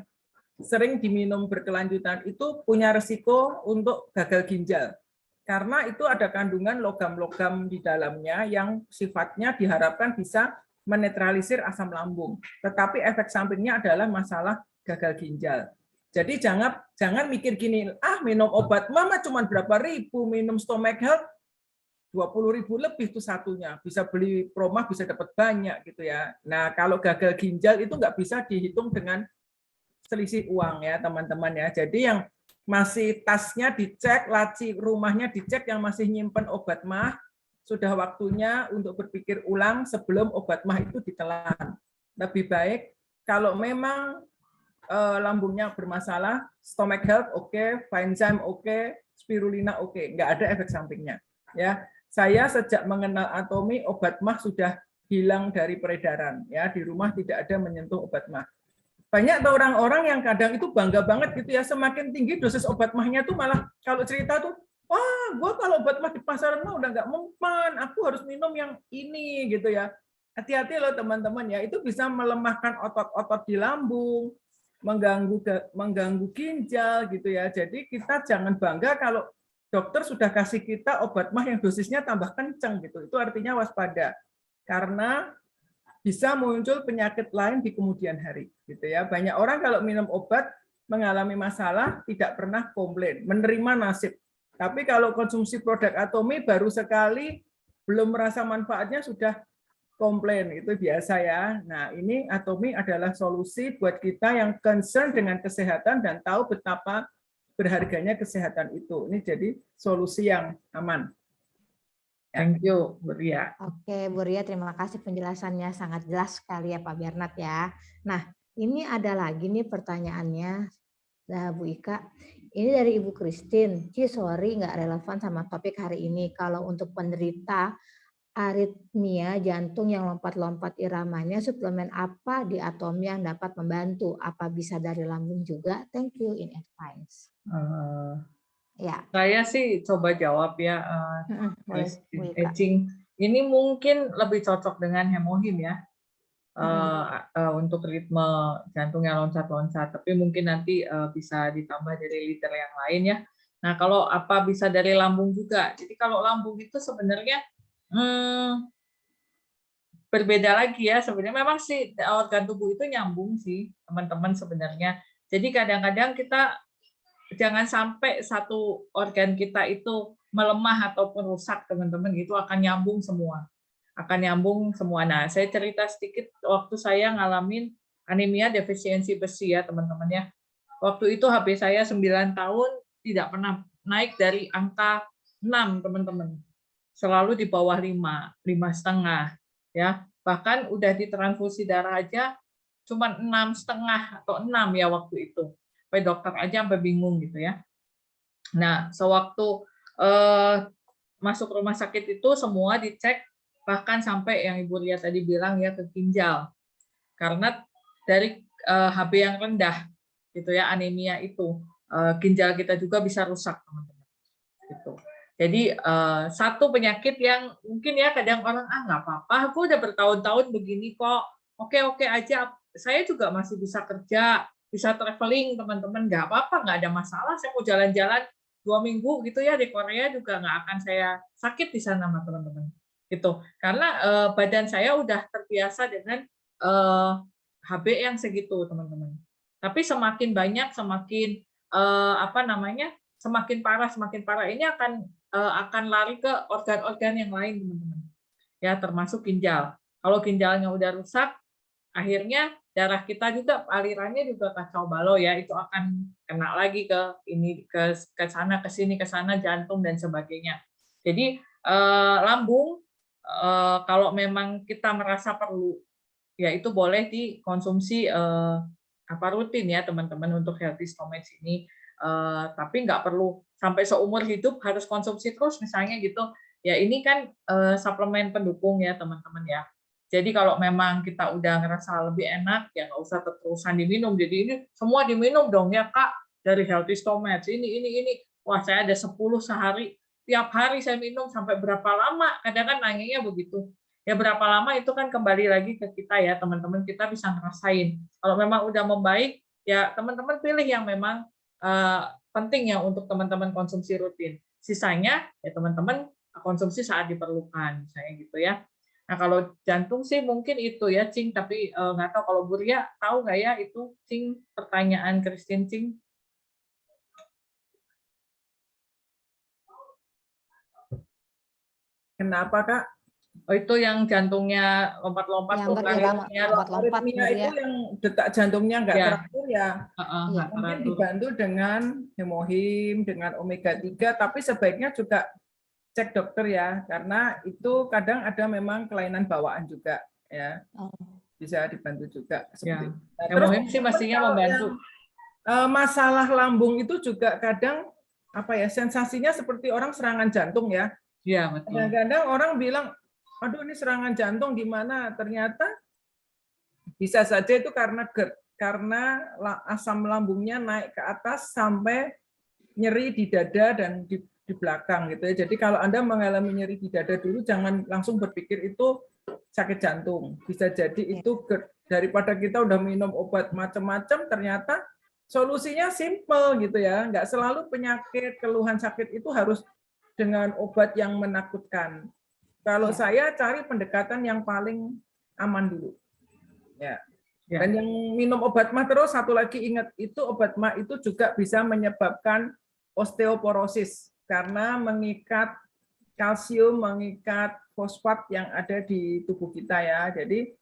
sering diminum berkelanjutan itu punya resiko untuk gagal ginjal. Karena itu ada kandungan logam-logam di dalamnya yang sifatnya diharapkan bisa menetralisir asam lambung. Tetapi efek sampingnya adalah masalah gagal ginjal. Jadi jangan mikir gini, minum obat mama cuma berapa ribu, minum stomach health 20.000 lebih tuh satunya, bisa beli promah bisa dapat banyak gitu ya. Nah kalau gagal ginjal itu nggak bisa dihitung dengan selisih uang ya teman-teman ya. Jadi yang masih tasnya dicek, laci rumahnya dicek, yang masih nyimpen obat mah, sudah waktunya untuk berpikir ulang sebelum obat mah itu ditelan. Lebih baik kalau memang lambungnya bermasalah, stomach health oke, Finezyme oke, spirulina oke, nggak ada efek sampingnya. Ya, saya sejak mengenal Atomy, obat mah sudah hilang dari peredaran. Ya, di rumah tidak ada menyentuh obat mah. Banyak orang-orang yang kadang itu bangga banget gitu ya, semakin tinggi dosis obat mahnya tuh malah kalau cerita tuh, wah, gue kalau obat mah di pasaran mah udah nggak mempan, aku harus minum yang ini gitu ya. Hati-hati loh teman-teman ya, itu bisa melemahkan otot-otot di lambung, mengganggu ginjal gitu ya. Jadi kita jangan bangga kalau dokter sudah kasih kita obat mah yang dosisnya tambah kenceng gitu. Itu artinya waspada. Karena bisa muncul penyakit lain di kemudian hari gitu ya. Banyak orang kalau minum obat mengalami masalah tidak pernah komplain, menerima nasib. Tapi kalau konsumsi produk Atomy baru sekali belum merasa manfaatnya sudah komplain, itu biasa ya. Nah, ini Atomy adalah solusi buat kita yang concern dengan kesehatan dan tahu betapa berharganya kesehatan itu. Ini jadi solusi yang aman. Thank you, Bu Ria. Oke, Bu Ria, terima kasih penjelasannya, sangat jelas sekali ya Pak Bernard ya. Nah, ini ada lagi nih pertanyaannya, Bu Ika. Ini dari Ibu Christine. Sorry nggak relevan sama topik hari ini. Kalau untuk penderita aritmia jantung yang lompat-lompat iramanya, suplemen apa di Atomy yang dapat membantu? Apa bisa dari lambung juga? Thank you in advance. Ya. Saya sih coba jawab ya, Ecing. Ini mungkin lebih cocok dengan hemohim ya, untuk ritme jantung yang loncat-loncat. Tapi mungkin nanti bisa ditambah dari liter yang lain ya. Nah kalau apa bisa dari lambung juga. Jadi kalau lambung itu sebenarnya berbeda lagi ya. Sebenarnya memang sih organ tubuh itu nyambung sih teman-teman sebenarnya. Jadi kadang-kadang kita jangan sampai satu organ kita itu melemah ataupun rusak, teman-teman, itu akan nyambung semua. Nah, saya cerita sedikit waktu saya ngalamin anemia defisiensi besi ya, teman-teman ya. Waktu itu HB saya 9 tahun tidak pernah naik dari angka 6, teman-teman. Selalu di bawah 5,5 ya. Bahkan udah ditransfusi darah aja cuma 6,5 atau 6 ya waktu itu. Dokter aja sampai bingung gitu ya. Nah, sewaktu masuk rumah sakit itu semua dicek, bahkan sampai yang Ibu Ria tadi bilang ya ke ginjal. Karena dari HB yang rendah gitu ya, anemia itu, ginjal kita juga bisa rusak, teman-teman. Gitu. Jadi satu penyakit yang mungkin ya kadang orang nggak apa-apa, aku udah bertahun-tahun begini kok, oke aja, saya juga masih bisa kerja, bisa traveling, teman-teman, nggak apa-apa, nggak ada masalah, saya mau jalan-jalan 2 minggu gitu ya di Korea juga nggak akan saya sakit di sana, teman-teman, gitu. Karena badan saya udah terbiasa dengan HB yang segitu, teman-teman. Tapi semakin banyak, semakin semakin parah ini akan lari ke organ-organ yang lain, teman-teman. Ya, termasuk ginjal. Kalau ginjalnya udah rusak, akhirnya darah kita juga alirannya juga kacau balau ya, itu akan kena lagi ke ini ke sana ke sini ke sana, jantung dan sebagainya. Jadi lambung kalau memang kita merasa perlu, ya itu boleh dikonsumsi rutin ya teman-teman untuk healthy stomach ini. Tapi nggak perlu sampai seumur hidup harus konsumsi terus misalnya gitu. Ya ini kan suplemen pendukung ya teman-teman ya. Jadi kalau memang kita udah ngerasa lebih enak, ya nggak usah terus-terusan diminum. Jadi ini semua diminum dong ya Kak, dari healthy stomach. Ini. Wah saya ada 10 sehari. Tiap hari saya minum sampai berapa lama? Kadang kan nanyanya begitu. Ya berapa lama itu kan kembali lagi ke kita ya teman-teman, kita bisa ngerasain. Kalau memang udah membaik, ya teman-teman pilih yang memang penting ya untuk teman-teman konsumsi rutin. Sisanya ya teman-teman konsumsi saat diperlukan, misalnya gitu ya. Nah kalau jantung sih mungkin itu ya Cing, tapi nggak tahu kalau Bu Ria tahu nggak ya itu Cing, pertanyaan Christine Cing. Kenapa Kak? Oh itu yang jantungnya lompat-lompat Yang tuh berirama lompat-lompat Aritmia Bu itu Ria. yang detak jantungnya nggak Ya. teratur ya. Nggak Mungkin teratur. dibantu dengan hemohim, dengan omega 3, tapi sebaiknya juga cek dokter ya, karena itu kadang ada memang kelainan bawaan juga ya. Bisa dibantu juga seperti itu. Nah, terus Hemohim sih mestinya kalau membantu. yang, masalah lambung itu juga kadang sensasinya seperti orang serangan jantung ya. Iya, betul. Kadang-kadang orang bilang, aduh ini serangan jantung gimana? Ternyata bisa saja itu karena GERD, karena asam lambungnya naik ke atas sampai nyeri di dada dan di belakang gitu ya. Jadi kalau Anda mengalami nyeri di dada dulu, jangan langsung berpikir itu sakit jantung. Bisa jadi itu GERD. Daripada kita udah minum obat macam-macam, ternyata solusinya simple gitu ya. Nggak selalu penyakit, keluhan sakit itu harus dengan obat yang menakutkan. Kalau saya cari pendekatan yang paling aman dulu. Ya. Dan yang minum obat mah terus, satu lagi ingat, itu obat mah itu juga bisa menyebabkan osteoporosis karena mengikat kalsium, mengikat fosfat yang ada di tubuh kita ya. Jadi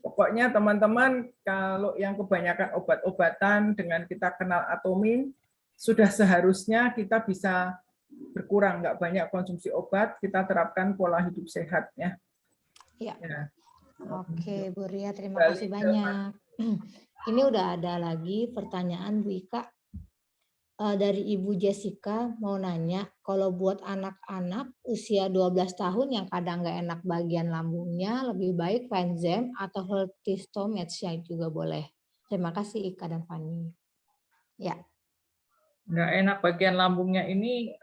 pokoknya teman-teman, kalau yang kebanyakan obat-obatan dengan kita kenal Atomin, sudah seharusnya kita bisa berkurang, nggak banyak konsumsi obat, kita terapkan pola hidup sehat ya. Ya. Oke, Bu Ria, terima kasih banyak. Ini udah ada lagi pertanyaan Bu Ika. Dari Ibu Jessica mau nanya, kalau buat anak-anak usia 12 tahun yang kadang nggak enak bagian lambungnya, lebih baik Fanzem atau Healthy Stomach yang juga boleh. Terima kasih Ika dan Fani. Ya. Nggak enak bagian lambungnya ini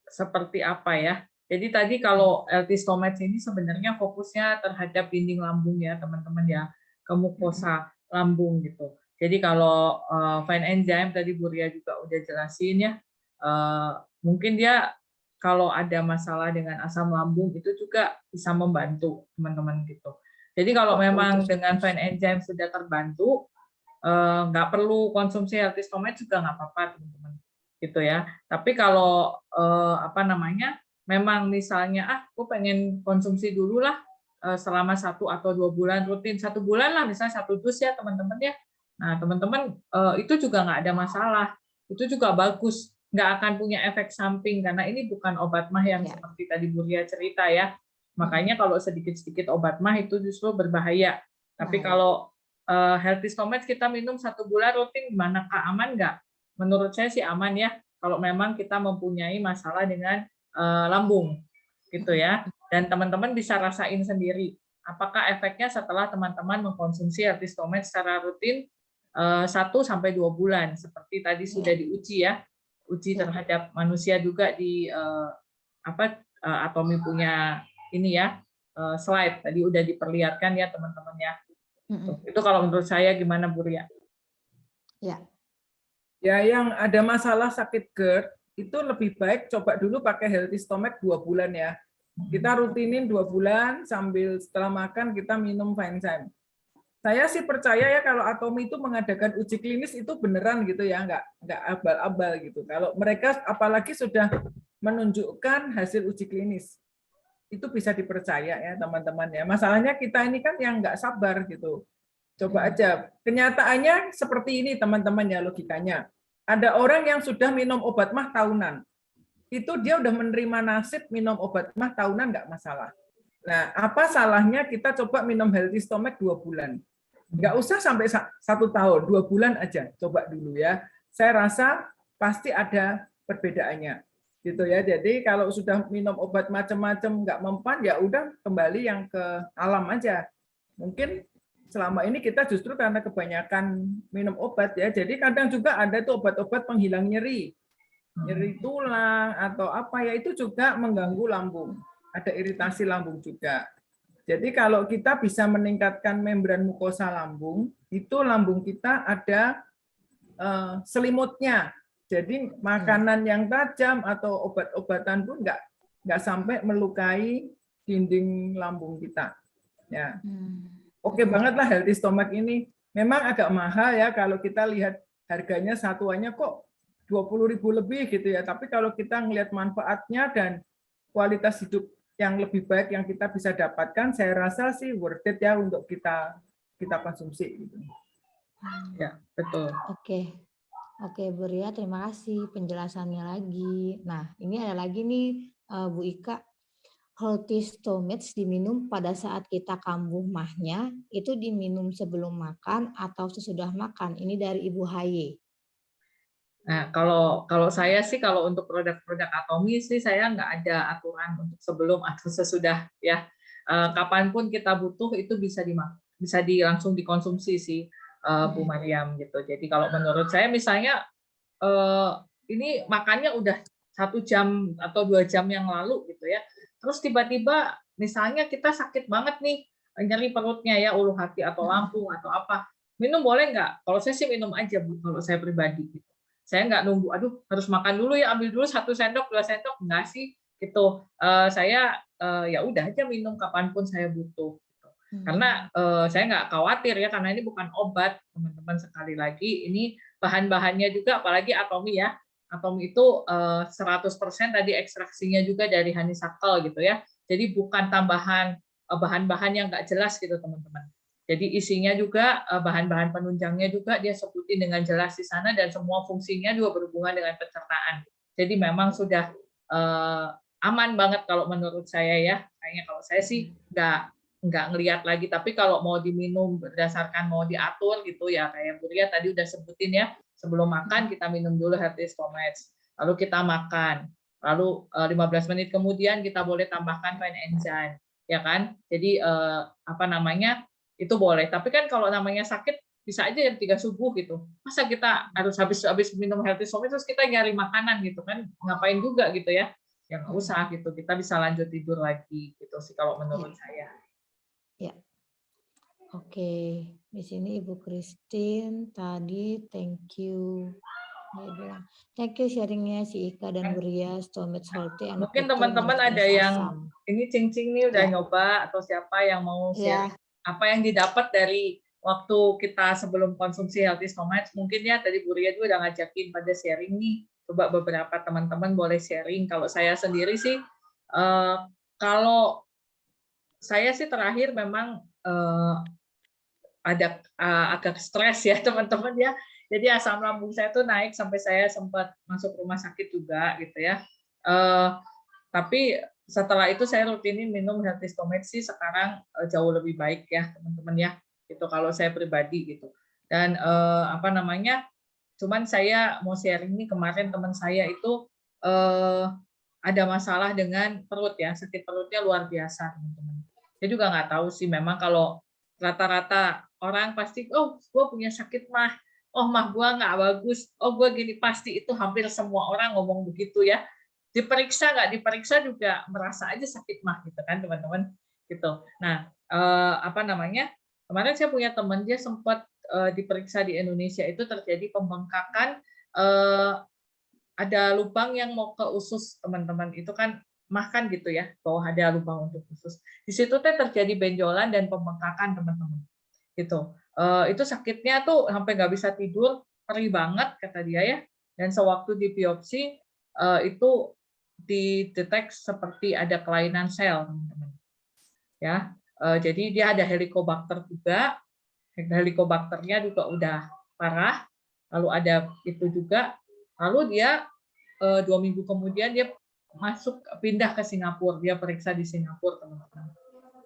seperti apa ya? Jadi tadi kalau healthy stomach ini sebenarnya fokusnya terhadap dinding lambung ya teman-teman ya, ke mukosa lambung gitu. Jadi kalau fine enzyme tadi Bu Ria juga udah jelasin ya, mungkin dia kalau ada masalah dengan asam lambung itu juga bisa membantu teman-teman gitu. Jadi kalau memang dengan fine enzyme sudah terbantu, nggak perlu konsumsi healthy stomach juga nggak apa-apa teman-teman gitu ya. Tapi kalau memang misalnya aku pengen konsumsi dulu lah selama 1 atau 2 bulan rutin, 1 bulan lah misalnya 1 dus ya teman-teman ya. Nah teman-teman itu juga nggak ada masalah, itu juga bagus, nggak akan punya efek samping karena ini bukan obat mah yang seperti tadi Bu Ria cerita ya. Makanya kalau sedikit-sedikit obat mah itu justru berbahaya. Tapi kalau healthy stomach kita minum 1 bulan rutin gimana Kak, aman nggak? Menurut saya sih aman ya kalau memang kita mempunyai masalah dengan lambung gitu ya, dan teman-teman bisa rasain sendiri apakah efeknya setelah teman-teman mengkonsumsi healthy stomach secara rutin 1 sampai 2 bulan seperti tadi sudah diuji ya, uji terhadap manusia juga di Atomi punya ini ya slide tadi udah diperlihatkan ya teman-teman ya. Itu kalau menurut saya gimana Bu Ria? Ya yang ada masalah sakit GERD itu lebih baik coba dulu pakai healthy stomach 2 bulan ya. Kita rutinin 2 bulan sambil setelah makan kita minum Fanzem. Saya sih percaya ya kalau Atomi itu mengadakan uji klinis itu beneran gitu ya, nggak abal-abal gitu. Kalau mereka apalagi sudah menunjukkan hasil uji klinis, itu bisa dipercaya ya teman-teman ya. Masalahnya kita ini kan yang nggak sabar gitu. Coba aja. Kenyataannya seperti ini teman-teman ya logikanya. Ada orang yang sudah minum obat mah tahunan. Itu dia udah menerima nasib minum obat mah tahunan nggak masalah. Nah, apa salahnya kita coba minum healthy stomach 2 bulan? Nggak usah sampai 1 tahun, 2 bulan aja. Coba dulu ya. Saya rasa pasti ada perbedaannya. Gitu ya. Jadi kalau sudah minum obat macam-macam nggak mempan, ya udah kembali yang ke alam aja. Mungkin selama ini kita justru karena kebanyakan minum obat ya. Jadi kadang juga ada tuh obat-obat penghilang nyeri tulang atau apa ya, itu juga mengganggu lambung. Ada iritasi lambung juga. Jadi kalau kita bisa meningkatkan membran mukosa lambung, itu lambung kita ada selimutnya. Jadi makanan yang tajam atau obat-obatan pun nggak sampai melukai dinding lambung kita. Ya, oke banget lah healthy stomach ini. Memang agak mahal ya kalau kita lihat harganya satuannya kok 20.000 lebih gitu ya. Tapi kalau kita ngelihat manfaatnya dan kualitas hidup yang lebih baik yang kita bisa dapatkan, saya rasa sih worth it ya untuk kita konsumsi. Gitu. Ya, betul. Oke, Bu Ria, terima kasih penjelasannya lagi. Nah, ini ada lagi nih, Bu Ika. Healthy stomach diminum pada saat kita kambuh mahnya, itu diminum sebelum makan atau sesudah makan. Ini dari Ibu Haye. Nah, kalau saya sih kalau untuk produk-produk Atomi sih saya nggak ada aturan untuk sebelum atau sesudah ya. Kapanpun kita butuh itu bisa langsung dikonsumsi sih Bu Mariam gitu. Jadi kalau menurut saya misalnya ini makannya udah 1 jam atau 2 jam yang lalu gitu ya. Terus tiba-tiba misalnya kita sakit banget nih, nyeri perutnya ya, ulu hati atau lambung atau apa. Minum boleh nggak? Kalau saya sih minum aja Bu, kalau saya pribadi gitu. Saya nggak nunggu, aduh harus makan dulu ya, ambil dulu 1 sendok, 2 sendok, enggak sih gitu. Saya ya udah aja minum kapanpun saya butuh. Gitu. Karena saya nggak khawatir ya, karena ini bukan obat, teman-teman. Sekali lagi ini bahan-bahannya juga, apalagi Atomi ya. Atomi itu 100% tadi ekstraksinya juga dari honeysuckle gitu ya. Jadi bukan tambahan bahan-bahan yang nggak jelas gitu teman-teman. Jadi isinya juga bahan-bahan penunjangnya juga dia sebutin dengan jelas di sana dan semua fungsinya juga berhubungan dengan pencernaan. Jadi memang sudah aman banget kalau menurut saya ya. Kayaknya kalau saya sih nggak ngelihat lagi. Tapi kalau mau diminum berdasarkan mau diatur gitu ya kayak Bu Ria tadi udah sebutin ya. Sebelum makan kita minum dulu healthy stomach. Lalu kita makan. Lalu 15 menit kemudian kita boleh tambahkan fine enzyme, ya kan? Jadi apa namanya? Itu boleh. Tapi kan kalau namanya sakit bisa aja jam 3 subuh gitu. Masa kita harus habis minum healthy stomach terus kita nyari makanan gitu kan? Ngapain juga gitu ya? Ya nggak usah gitu. Kita bisa lanjut tidur lagi gitu sih kalau menurut saya. Ya. Oke. Di sini Ibu Christine tadi thank you. Dia bilang, thank you sharingnya si Ika dan Buria, stomach healthy. Mungkin teman-teman ada yang ini Cing-Cing nih udah nyoba atau siapa yang mau share apa yang didapat dari waktu kita sebelum konsumsi healthy stomach. Mungkin ya tadi Bu Ria juga udah ngajakin pada sharing nih. Coba beberapa teman-teman boleh sharing. Kalau saya sendiri sih, kalau saya sih terakhir memang ada agak stres ya teman-teman ya. Jadi asam lambung saya tuh naik sampai saya sempat masuk rumah sakit juga gitu ya. Tapi setelah itu saya rutinin minum healthy stomach sih sekarang jauh lebih baik ya teman-teman ya. Itu kalau saya pribadi gitu. Dan apa namanya? Cuman saya mau sharing nih kemarin teman saya itu ada masalah dengan perut ya, sakit perutnya luar biasa teman-teman. Saya juga nggak tahu sih memang kalau rata-rata orang pasti, oh gue punya sakit mah, oh mah gue nggak bagus, oh gue gini, pasti itu hampir semua orang ngomong begitu ya. Diperiksa nggak diperiksa juga merasa aja sakit mah gitu kan teman-teman gitu. Nah apa namanya kemarin saya punya teman dia sempat diperiksa di Indonesia itu terjadi pembengkakan ada lubang yang mau ke usus teman-teman itu kan makan gitu ya bahwa ada lubang untuk usus. Di situ terjadi benjolan dan pembengkakan teman-teman gitu. Itu sakitnya tuh sampai nggak bisa tidur, perih banget kata dia ya. Dan sewaktu di biopsi itu didetek seperti ada kelainan sel teman-teman. Ya, jadi dia ada helicobacter juga. Helicobacternya juga udah parah, lalu ada itu juga, lalu dia 2 minggu kemudian dia pindah ke Singapura, dia periksa di Singapura teman-teman,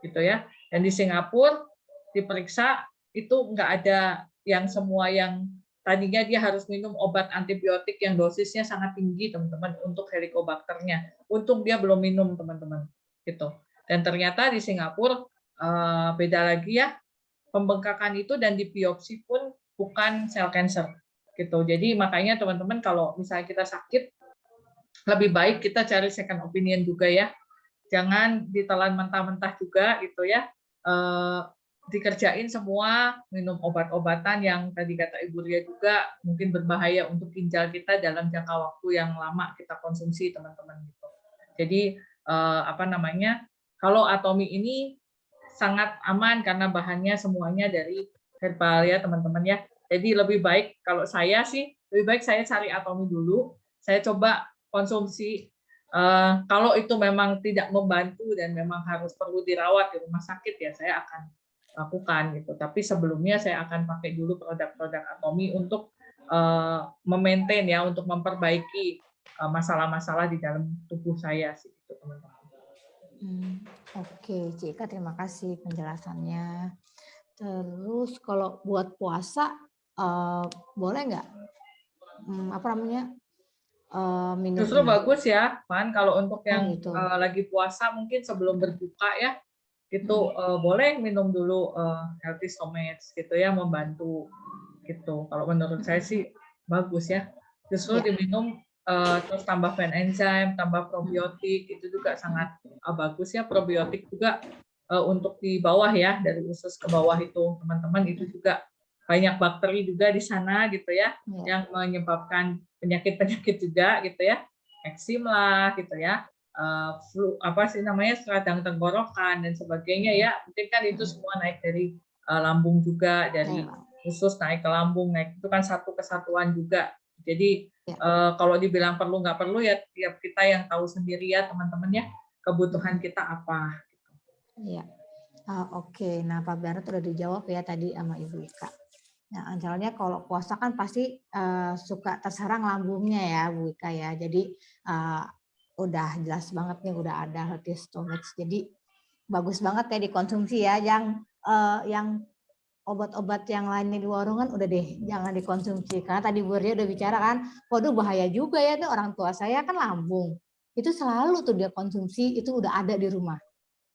gitu ya. Dan di Singapura diperiksa itu nggak ada yang semua yang tadinya dia harus minum obat antibiotik yang dosisnya sangat tinggi teman-teman untuk helicobacternya. Untung dia belum minum teman-teman, gitu. Dan ternyata di Singapura beda lagi ya, pembengkakan itu dan di biopsi pun bukan sel cancer, gitu. Jadi makanya teman-teman kalau misalnya kita sakit, lebih baik kita cari second opinion juga ya. Jangan ditelan mentah-mentah juga gitu ya. Dikerjain semua, minum obat-obatan yang tadi kata Ibu Ria juga mungkin berbahaya untuk ginjal kita dalam jangka waktu yang lama kita konsumsi teman-teman gitu. Jadi kalau Atomy ini sangat aman karena bahannya semuanya dari herbal ya teman-teman ya. Jadi lebih baik kalau saya sih lebih baik saya cari Atomy dulu, saya coba konsumsi. Kalau itu memang tidak membantu dan memang harus perlu dirawat di rumah sakit ya saya akan lakukan gitu. Tapi sebelumnya saya akan pakai dulu produk-produk Atomy untuk memaintain ya, untuk memperbaiki masalah-masalah di dalam tubuh saya sih gitu teman-teman. Oke, Cik Ika, terima kasih penjelasannya. Terus kalau buat puasa boleh nggak minum Justru ini? bagus ya, Pan, kalau untuk yang gitu. lagi puasa mungkin sebelum berbuka ya, itu boleh minum dulu healthy stomach gitu ya, membantu gitu. Kalau menurut saya sih bagus ya. Justru diminum terus tambah fan enzyme, tambah probiotik itu juga sangat bagus ya. Probiotik juga untuk di bawah ya, dari usus ke bawah itu teman-teman itu juga banyak bakteri juga di sana gitu ya, yang menyebabkan penyakit-penyakit juga gitu ya, eksim lah gitu ya, flu radang tenggorokan dan sebagainya ya. Mungkin kan itu semua naik dari lambung juga, dari usus naik ke lambung, naik itu kan satu kesatuan juga. Jadi kalau dibilang perlu nggak perlu ya tiap kita yang tahu sendiri ya teman-teman ya, kebutuhan kita apa. Iya. Oke. Nah, Pak Bernard udah dijawab ya tadi sama Ibu Ika. Nah, misalnya kalau puasa kan pasti suka terserang lambungnya ya, Bu Ika ya. Jadi udah jelas banget nih, udah ada healthy stomach. Jadi bagus banget ya dikonsumsi ya. Yang obat-obat yang lainnya di warung kan udah deh jangan dikonsumsi. Karena tadi Bu Ria udah bicara kan, waduh bahaya juga ya tuh, orang tua saya kan lambung. Itu selalu tuh dia konsumsi, itu udah ada di rumah.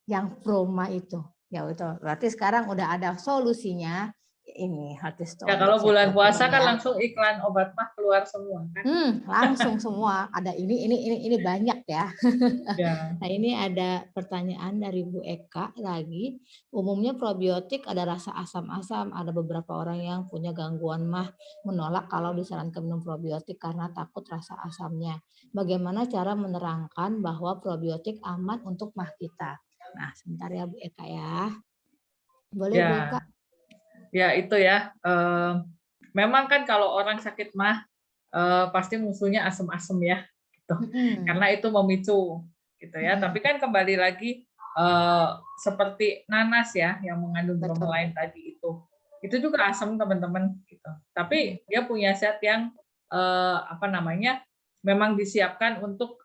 Yang Proma itu. Ya itu berarti sekarang udah ada solusinya ini healthy Ya stomach kalau bulan ya, puasa kan ya. langsung iklan obat mah keluar semua kan. Langsung semua ada ini banyak ya. Ya. Nah, ini ada pertanyaan dari Bu Eka lagi. Umumnya probiotik ada rasa asam-asam, ada beberapa orang yang punya gangguan mah menolak kalau disarankan minum probiotik karena takut rasa asamnya. Bagaimana cara menerangkan bahwa probiotik aman untuk mah kita? Nah, sebentar ya Bu Eka ya. Boleh ya. Bu Eka? Ya itu ya. Memang kan kalau orang sakit mah pasti musuhnya asam-asam ya, gitu. Karena itu memicu, gitu ya. Tapi kan kembali lagi seperti nanas ya, yang mengandung bromelain tadi itu juga asam teman-teman, gitu. Tapi dia punya zat yang memang disiapkan untuk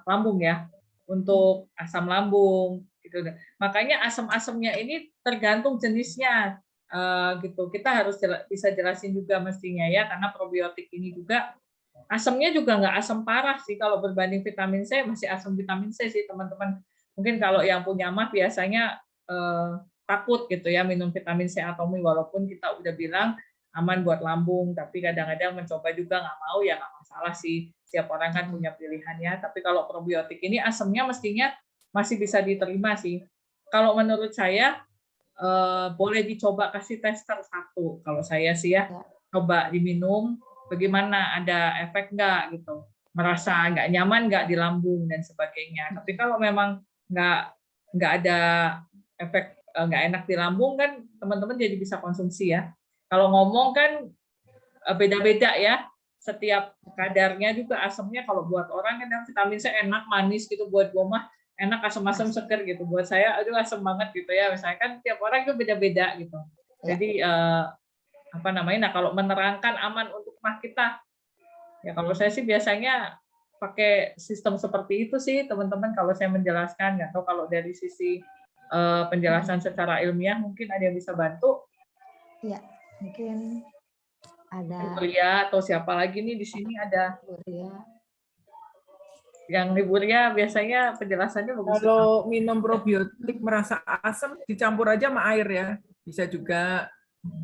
lambung ya, untuk asam lambung, gitu. Makanya asam-asamnya ini tergantung jenisnya. Gitu. Kita harus bisa jelasin juga mestinya ya, karena probiotik ini juga asamnya juga nggak asam parah sih, kalau berbanding vitamin C masih asam vitamin C sih teman-teman. Mungkin kalau yang punya mah biasanya takut gitu ya minum vitamin C Atomy, walaupun kita udah bilang aman buat lambung, tapi kadang-kadang mencoba juga nggak mau ya nggak masalah sih, setiap orang kan punya pilihannya. Tapi kalau probiotik ini asamnya mestinya masih bisa diterima sih. Kalau menurut saya boleh dicoba kasih tester satu. Kalau saya sih ya, coba diminum, bagaimana, ada efek nggak gitu, merasa nggak nyaman nggak di lambung dan sebagainya. Tapi kalau memang nggak ada efek nggak enak di lambung kan teman-teman jadi bisa konsumsi ya. Kalau ngomong kan beda-beda ya, setiap kadarnya juga asamnya. Kalau buat orang kan vitamin C enak manis gitu, buat gomah enak asam-asam seger gitu. Buat saya aduh asam banget gitu ya. Misalnya kan tiap orang itu beda-beda gitu. Jadi apa namanya? Nah, kalau menerangkan aman untuk mah kita, ya kalau saya sih biasanya pakai sistem seperti itu sih, teman-teman. Kalau saya menjelaskan, nggak tahu kalau dari sisi penjelasan secara ilmiah mungkin ada yang bisa bantu. Ya, mungkin ada Ria atau siapa lagi nih di sini ada Ria. yang Ria biasanya penjelasannya bagus. Kalau minum probiotik merasa asam, dicampur aja sama air ya. Bisa juga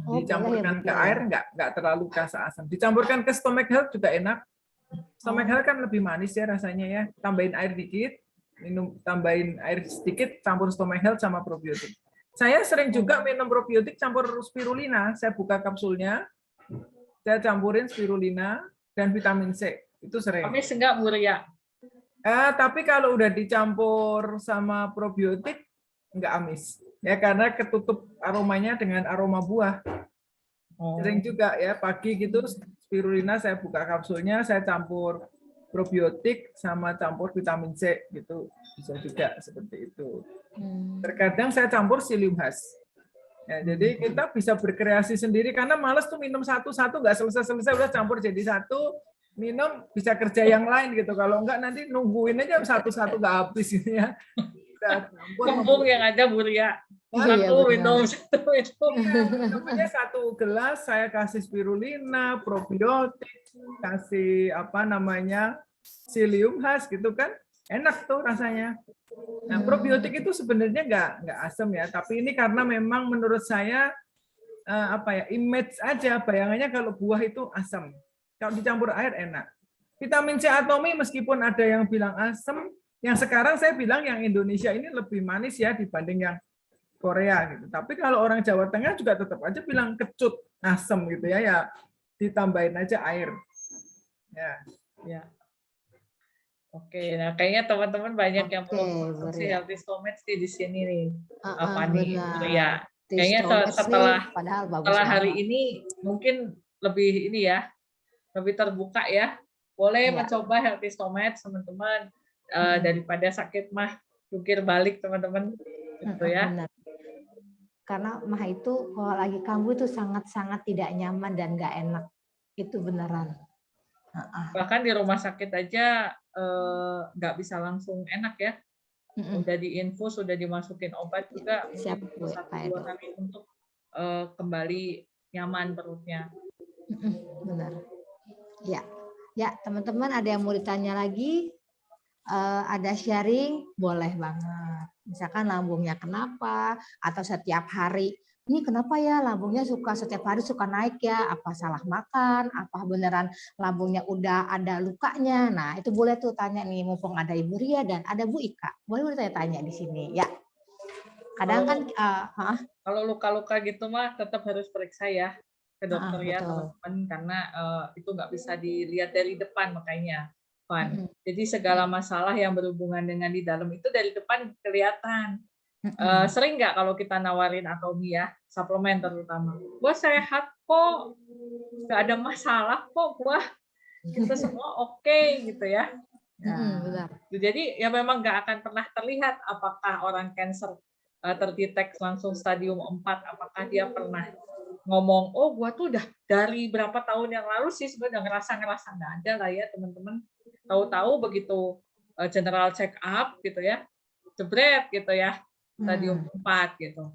dicampurkan ke air, nggak terlalu rasa asam. Dicampurkan ke stomach health juga enak. Stomach health kan lebih manis ya rasanya ya. Tambahin air dikit, tambahin air sedikit, campur stomach health sama probiotik. Saya sering juga minum probiotik campur spirulina. Saya buka kapsulnya, saya campurin spirulina dan vitamin C. Itu sering. Amis enggak, Bu Ria? Tapi kalau udah dicampur sama probiotik, nggak amis. Ya, karena ketutup aromanya dengan aroma buah. Sering juga ya, pagi gitu, spirulina saya buka kapsulnya, saya campur probiotik sama campur vitamin C gitu. Bisa juga seperti itu. Terkadang saya campur psyllium husk. Ya, jadi kita bisa berkreasi sendiri, karena males tuh minum satu-satu, nggak selesai-selesai, udah campur jadi satu, minum bisa kerja yang lain gitu. Kalau enggak nanti nungguin aja satu-satu nggak habis ini ya. Kembung yang ada Bu Ria. Satu minum, satu minum. Namanya satu gelas saya kasih spirulina, probiotik, kasih apa namanya psyllium husk gitu kan, enak tuh rasanya. Nah, probiotik itu sebenarnya nggak asam ya, tapi ini karena memang menurut saya apa ya, image aja, bayangannya kalau buah itu asam. Kalau dicampur air enak. Vitamin C Atomy meskipun ada yang bilang asam, yang sekarang saya bilang yang Indonesia ini lebih manis ya dibanding yang Korea gitu. Tapi kalau orang Jawa Tengah juga tetap aja bilang kecut, asam gitu ya, ya ditambahin aja air. Ya. Oke, nah kayaknya teman-teman banyak yang mau konsumsi healthy stomach di sini nih. Apa nih? Ya, kayaknya setelah hari ini mungkin lebih ini ya, lebih terbuka ya. Boleh mencoba healthy stomach teman-teman, daripada sakit mah jungkir balik teman-teman gitu ya. Benar. Karena mah itu kalau lagi kambuh itu sangat-sangat tidak nyaman dan nggak enak. Itu beneran. Bahkan di rumah sakit aja nggak bisa langsung enak ya. Udah diinfus, sudah dimasukin obat juga mungkin 1-2 hari untuk kembali nyaman perutnya. Benar. Ya teman-teman ada yang mau ditanya lagi? Ada sharing, boleh banget. Misalkan lambungnya kenapa, atau setiap hari, ini kenapa ya lambungnya setiap hari suka naik ya, apa salah makan, apa beneran lambungnya udah ada lukanya. Nah itu boleh tuh tanya nih, mumpung ada Ibu Ria dan ada Bu Ika. Boleh tanya di sini ya. Kadang kan kalau luka-luka gitu mah tetap harus periksa ya ke dokter ya teman-teman, karena itu nggak bisa dilihat dari depan makanya. Jadi segala masalah yang berhubungan dengan di dalam itu dari depan kelihatan. Sering nggak kalau kita nawarin Atomy ya, suplemen terutama, buah sehat kok, nggak ada masalah kok buah, kita semua oke gitu ya. Nah, jadi ya memang nggak akan pernah terlihat apakah orang cancer terdetek langsung stadium 4, apakah dia pernah ngomong, oh gua tuh udah dari berapa tahun yang lalu sih sebenarnya ngerasa nggak ada lah ya teman-teman. Tahu-tahu begitu general check up gitu ya, jebret gitu ya, stadium 4 gitu.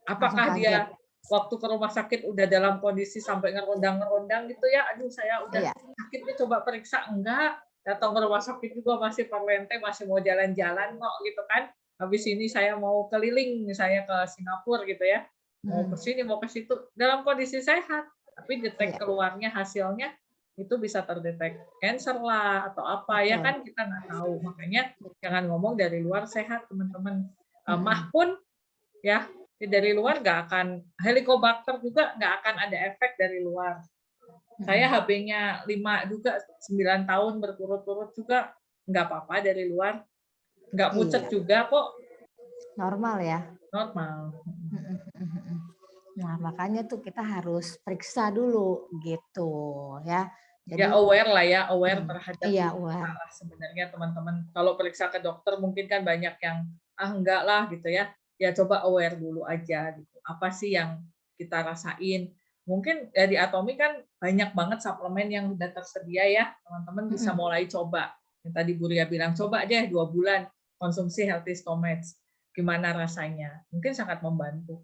Apakah dia waktu ke rumah sakit udah dalam kondisi sampai ngerondang-ngerondang gitu ya, aduh saya udah sakit nih coba periksa, enggak, datang ke rumah sakit juga masih perlente, masih mau jalan-jalan kok gitu kan, habis ini saya mau keliling misalnya ke Singapura gitu ya, mau ke sini mau ke situ, dalam kondisi sehat, tapi detek keluarnya hasilnya itu bisa terdetek cancer lah atau apa ya kan kita nggak tahu, makanya jangan ngomong dari luar sehat teman-teman. Mah pun ya dari luar nggak akan, Helicobacter juga nggak akan ada efek dari luar. Saya HB-nya 5 juga 9 tahun berturut-turut juga nggak apa-apa dari luar, nggak pucet juga kok. Normal ya. Normal. Nah makanya tuh kita harus periksa dulu gitu ya. Jadi, ya aware lah ya, aware terhadap masalah sebenarnya teman-teman. Kalau periksa ke dokter mungkin kan banyak yang enggak lah gitu ya. Ya coba aware dulu aja gitu. Apa sih yang kita rasain. Mungkin di Atomi kan banyak banget suplemen yang udah tersedia ya, teman-teman bisa mulai coba. Yang tadi Bu Ria bilang, coba deh 2 bulan konsumsi Healthy Stomach. Gimana rasanya? Mungkin sangat membantu.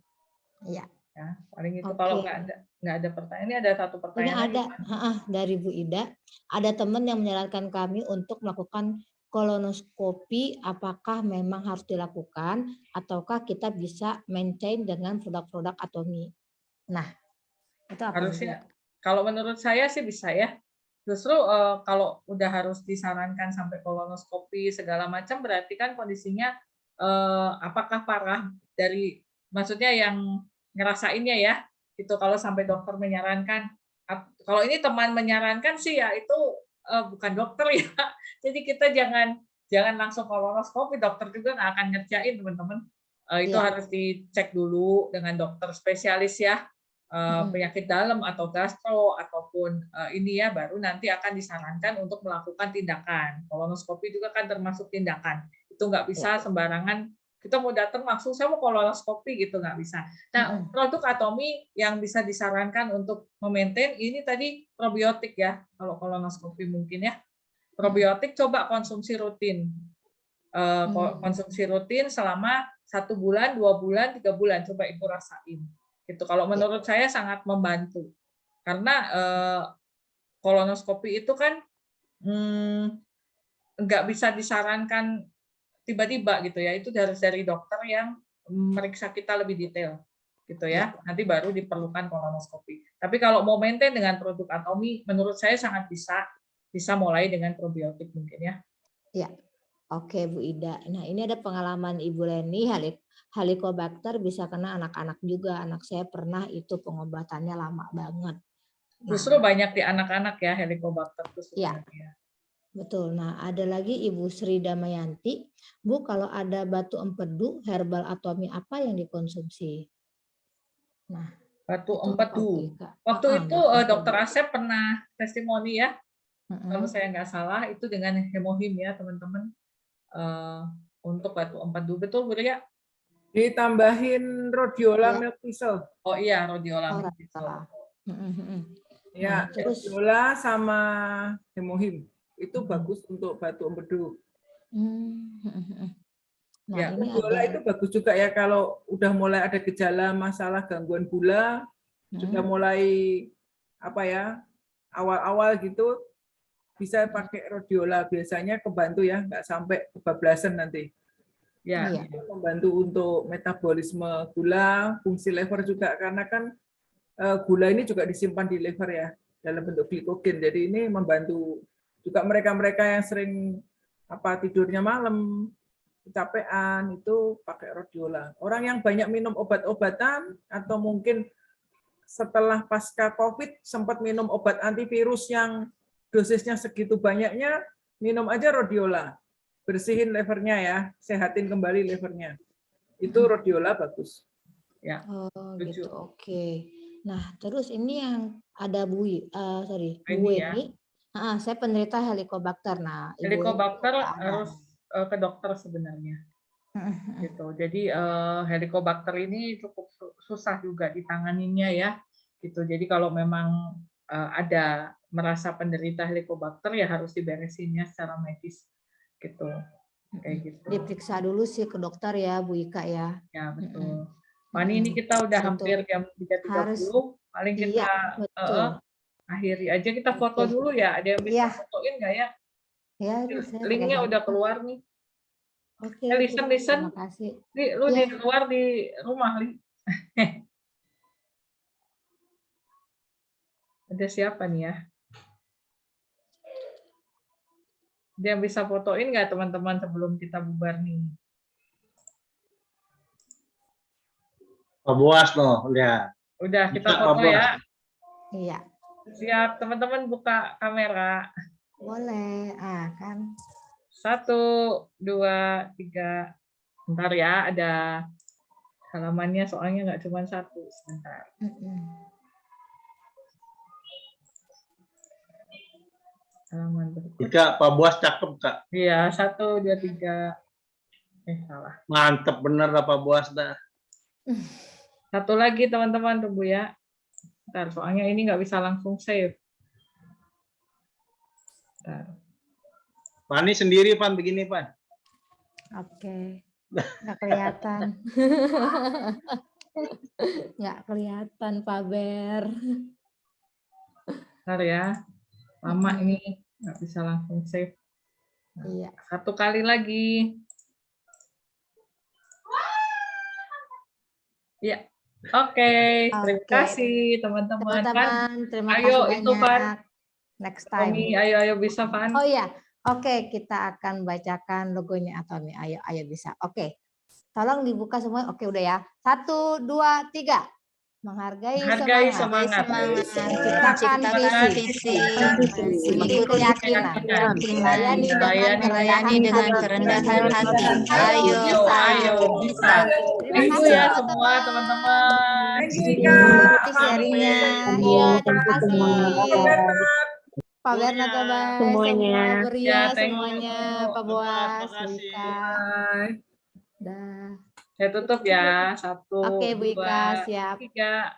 Iya. Ya, paling itu. Oke. Kalau nggak ada pertanyaan, ini ada satu Ini pertanyaan ada dari Bu Ida, ada teman yang menyarankan kami untuk melakukan kolonoskopi, apakah memang harus dilakukan ataukah kita bisa maintain dengan produk-produk Atomi? Nah, itu apa Bu harusnya. Ida? Kalau menurut saya sih bisa ya. Justru kalau udah harus disarankan sampai kolonoskopi segala macam, berarti kan kondisinya apakah parah dari, maksudnya yang ngerasainnya ya. Itu kalau sampai dokter menyarankan. Kalau ini teman menyarankan sih ya itu bukan dokter ya. Jadi kita jangan langsung kolonoskopi, dokter juga nggak akan ngerjain teman-teman. Itu harus dicek dulu dengan dokter spesialis ya. Penyakit dalam atau gastro ataupun ini ya, baru nanti akan disarankan untuk melakukan tindakan. Kolonoskopi juga kan termasuk tindakan. Itu nggak bisa sembarangan kita mau datang langsung saya mau kolonoskopi gitu, nggak bisa. Nah, produk Atomi yang bisa disarankan untuk memaintain ini tadi probiotik ya, kalau kolonoskopi mungkin ya. Probiotik coba konsumsi rutin. Konsumsi rutin selama 1 bulan, 2 bulan, 3 bulan, coba itu rasain. Gitu. Kalau menurut saya sangat membantu. Karena kolonoskopi itu kan nggak bisa disarankan tiba-tiba gitu ya, itu harus dari dokter yang meriksa kita lebih detail gitu ya, nanti baru diperlukan kolonoskopi. Tapi kalau mau maintain dengan produk Atomi, menurut saya sangat bisa mulai dengan probiotik mungkin ya. Ya, oke Bu Ida. Nah ini ada pengalaman Ibu Leni, Helicobacter bisa kena anak-anak juga. Anak saya pernah itu pengobatannya lama banget. Justru banyak di anak-anak ya Helicobacter itu sebenarnya. Betul. Nah, ada lagi Ibu Sri Damayanti. Bu, kalau ada batu empedu, herbal Atomi apa yang dikonsumsi? Nah, batu empedu. Waktu itu Dokter Asep pernah testimoni ya. Kalau saya nggak salah itu dengan hemohim ya, teman-teman. Untuk batu empedu, betul Bu Ria? Ditambahin rhodiola milk thistle. Oh iya, rhodiola milk thistle. Ya, rhodiola sama hemohim. Itu bagus untuk batu empedu. Nah, ya, rhodiola itu bagus juga ya kalau udah mulai ada gejala masalah gangguan gula, sudah mulai apa ya, awal-awal gitu bisa pakai rhodiola, biasanya kebantu ya, nggak sampai kebablasan nanti. Ya, itu membantu untuk metabolisme gula, fungsi liver juga karena kan gula ini juga disimpan di liver ya dalam bentuk glikogen. Jadi ini membantu juga mereka-mereka yang sering tidurnya malam, kecapean, itu pakai rhodiola. Orang yang banyak minum obat-obatan atau mungkin setelah pasca COVID sempat minum obat antivirus yang dosisnya segitu banyaknya, minum aja rhodiola. Bersihin livernya ya, sehatin kembali livernya. Itu rhodiola bagus. Ya. Oh, gitu. Oke. Nah, terus ini yang ada Bu Weni. Saya penderita Helicobacter. Nah, Helicobacter harus ke dokter sebenarnya. Gitu. Jadi Helicobacter ini cukup susah juga ditanganinya ya. Gitu. Jadi kalau memang ada merasa penderita Helicobacter ya harus diberesinnya secara medis. Gitu. Kayak gitu. Diperiksa dulu sih ke dokter ya, Bu Ika ya. Ya, betul. Fani, ini kita udah hampir jam 3.30. Paling kita akhiri aja, kita foto dulu ya. Ada yang bisa fotoin nggak ya? Ya, linknya udah keluar nih. Oke. Listen. Terima kasih. Lu di luar di rumah, Li. Ada siapa nih ya? Dia bisa fotoin nggak teman-teman sebelum kita bubar nih? Pak Buas loh, lihat. Udah, kita foto ya. Iya. Siap, teman-teman buka kamera. Boleh, kan. 1, 2, 3. Bentar ya, ada halamannya soalnya nggak cuma 1. Sebentar. Halaman berikut. Pak Buas cakep, Kak. Iya, 1, 2, 3. Salah. Mantep bener Pak Buas dah. Satu lagi teman-teman, tunggu ya. Bentar, soalnya ini nggak bisa langsung save. Bentar. Pani sendiri, Pan, begini, Pan. Oke. Nggak kelihatan. Nggak kelihatan, Pak Ber. Bentar ya. Lama ini nggak bisa langsung save. Iya. Satu kali lagi. Ya. Oke, terima Oke. kasih teman-teman. Teman-teman, terima Ayo, kasih itu, Pan. banyak. Next time. Tommy, ayo bisa, Pan. Oh iya, oke, kita akan bacakan logonya atau nih, ayo bisa. Oke, tolong dibuka semua. Oke, udah ya. 1, 2, 3. Menghargai semangat. Menciptakan visi. Mengikuti keyakinan. Melayani dengan kerendahan hati. Ayo bisa. Thank you ya semua teman-teman. Ikuti sharingnya. Iya, terima kasih. Pak Bernat, Semuanya. semua Beria, Ya, thank you. semuanya, Pak Boas, Terima kasih. Bu Ika. Dah. Saya tutup ya. 1, Oke, Bu 2, Ika, siap. 3.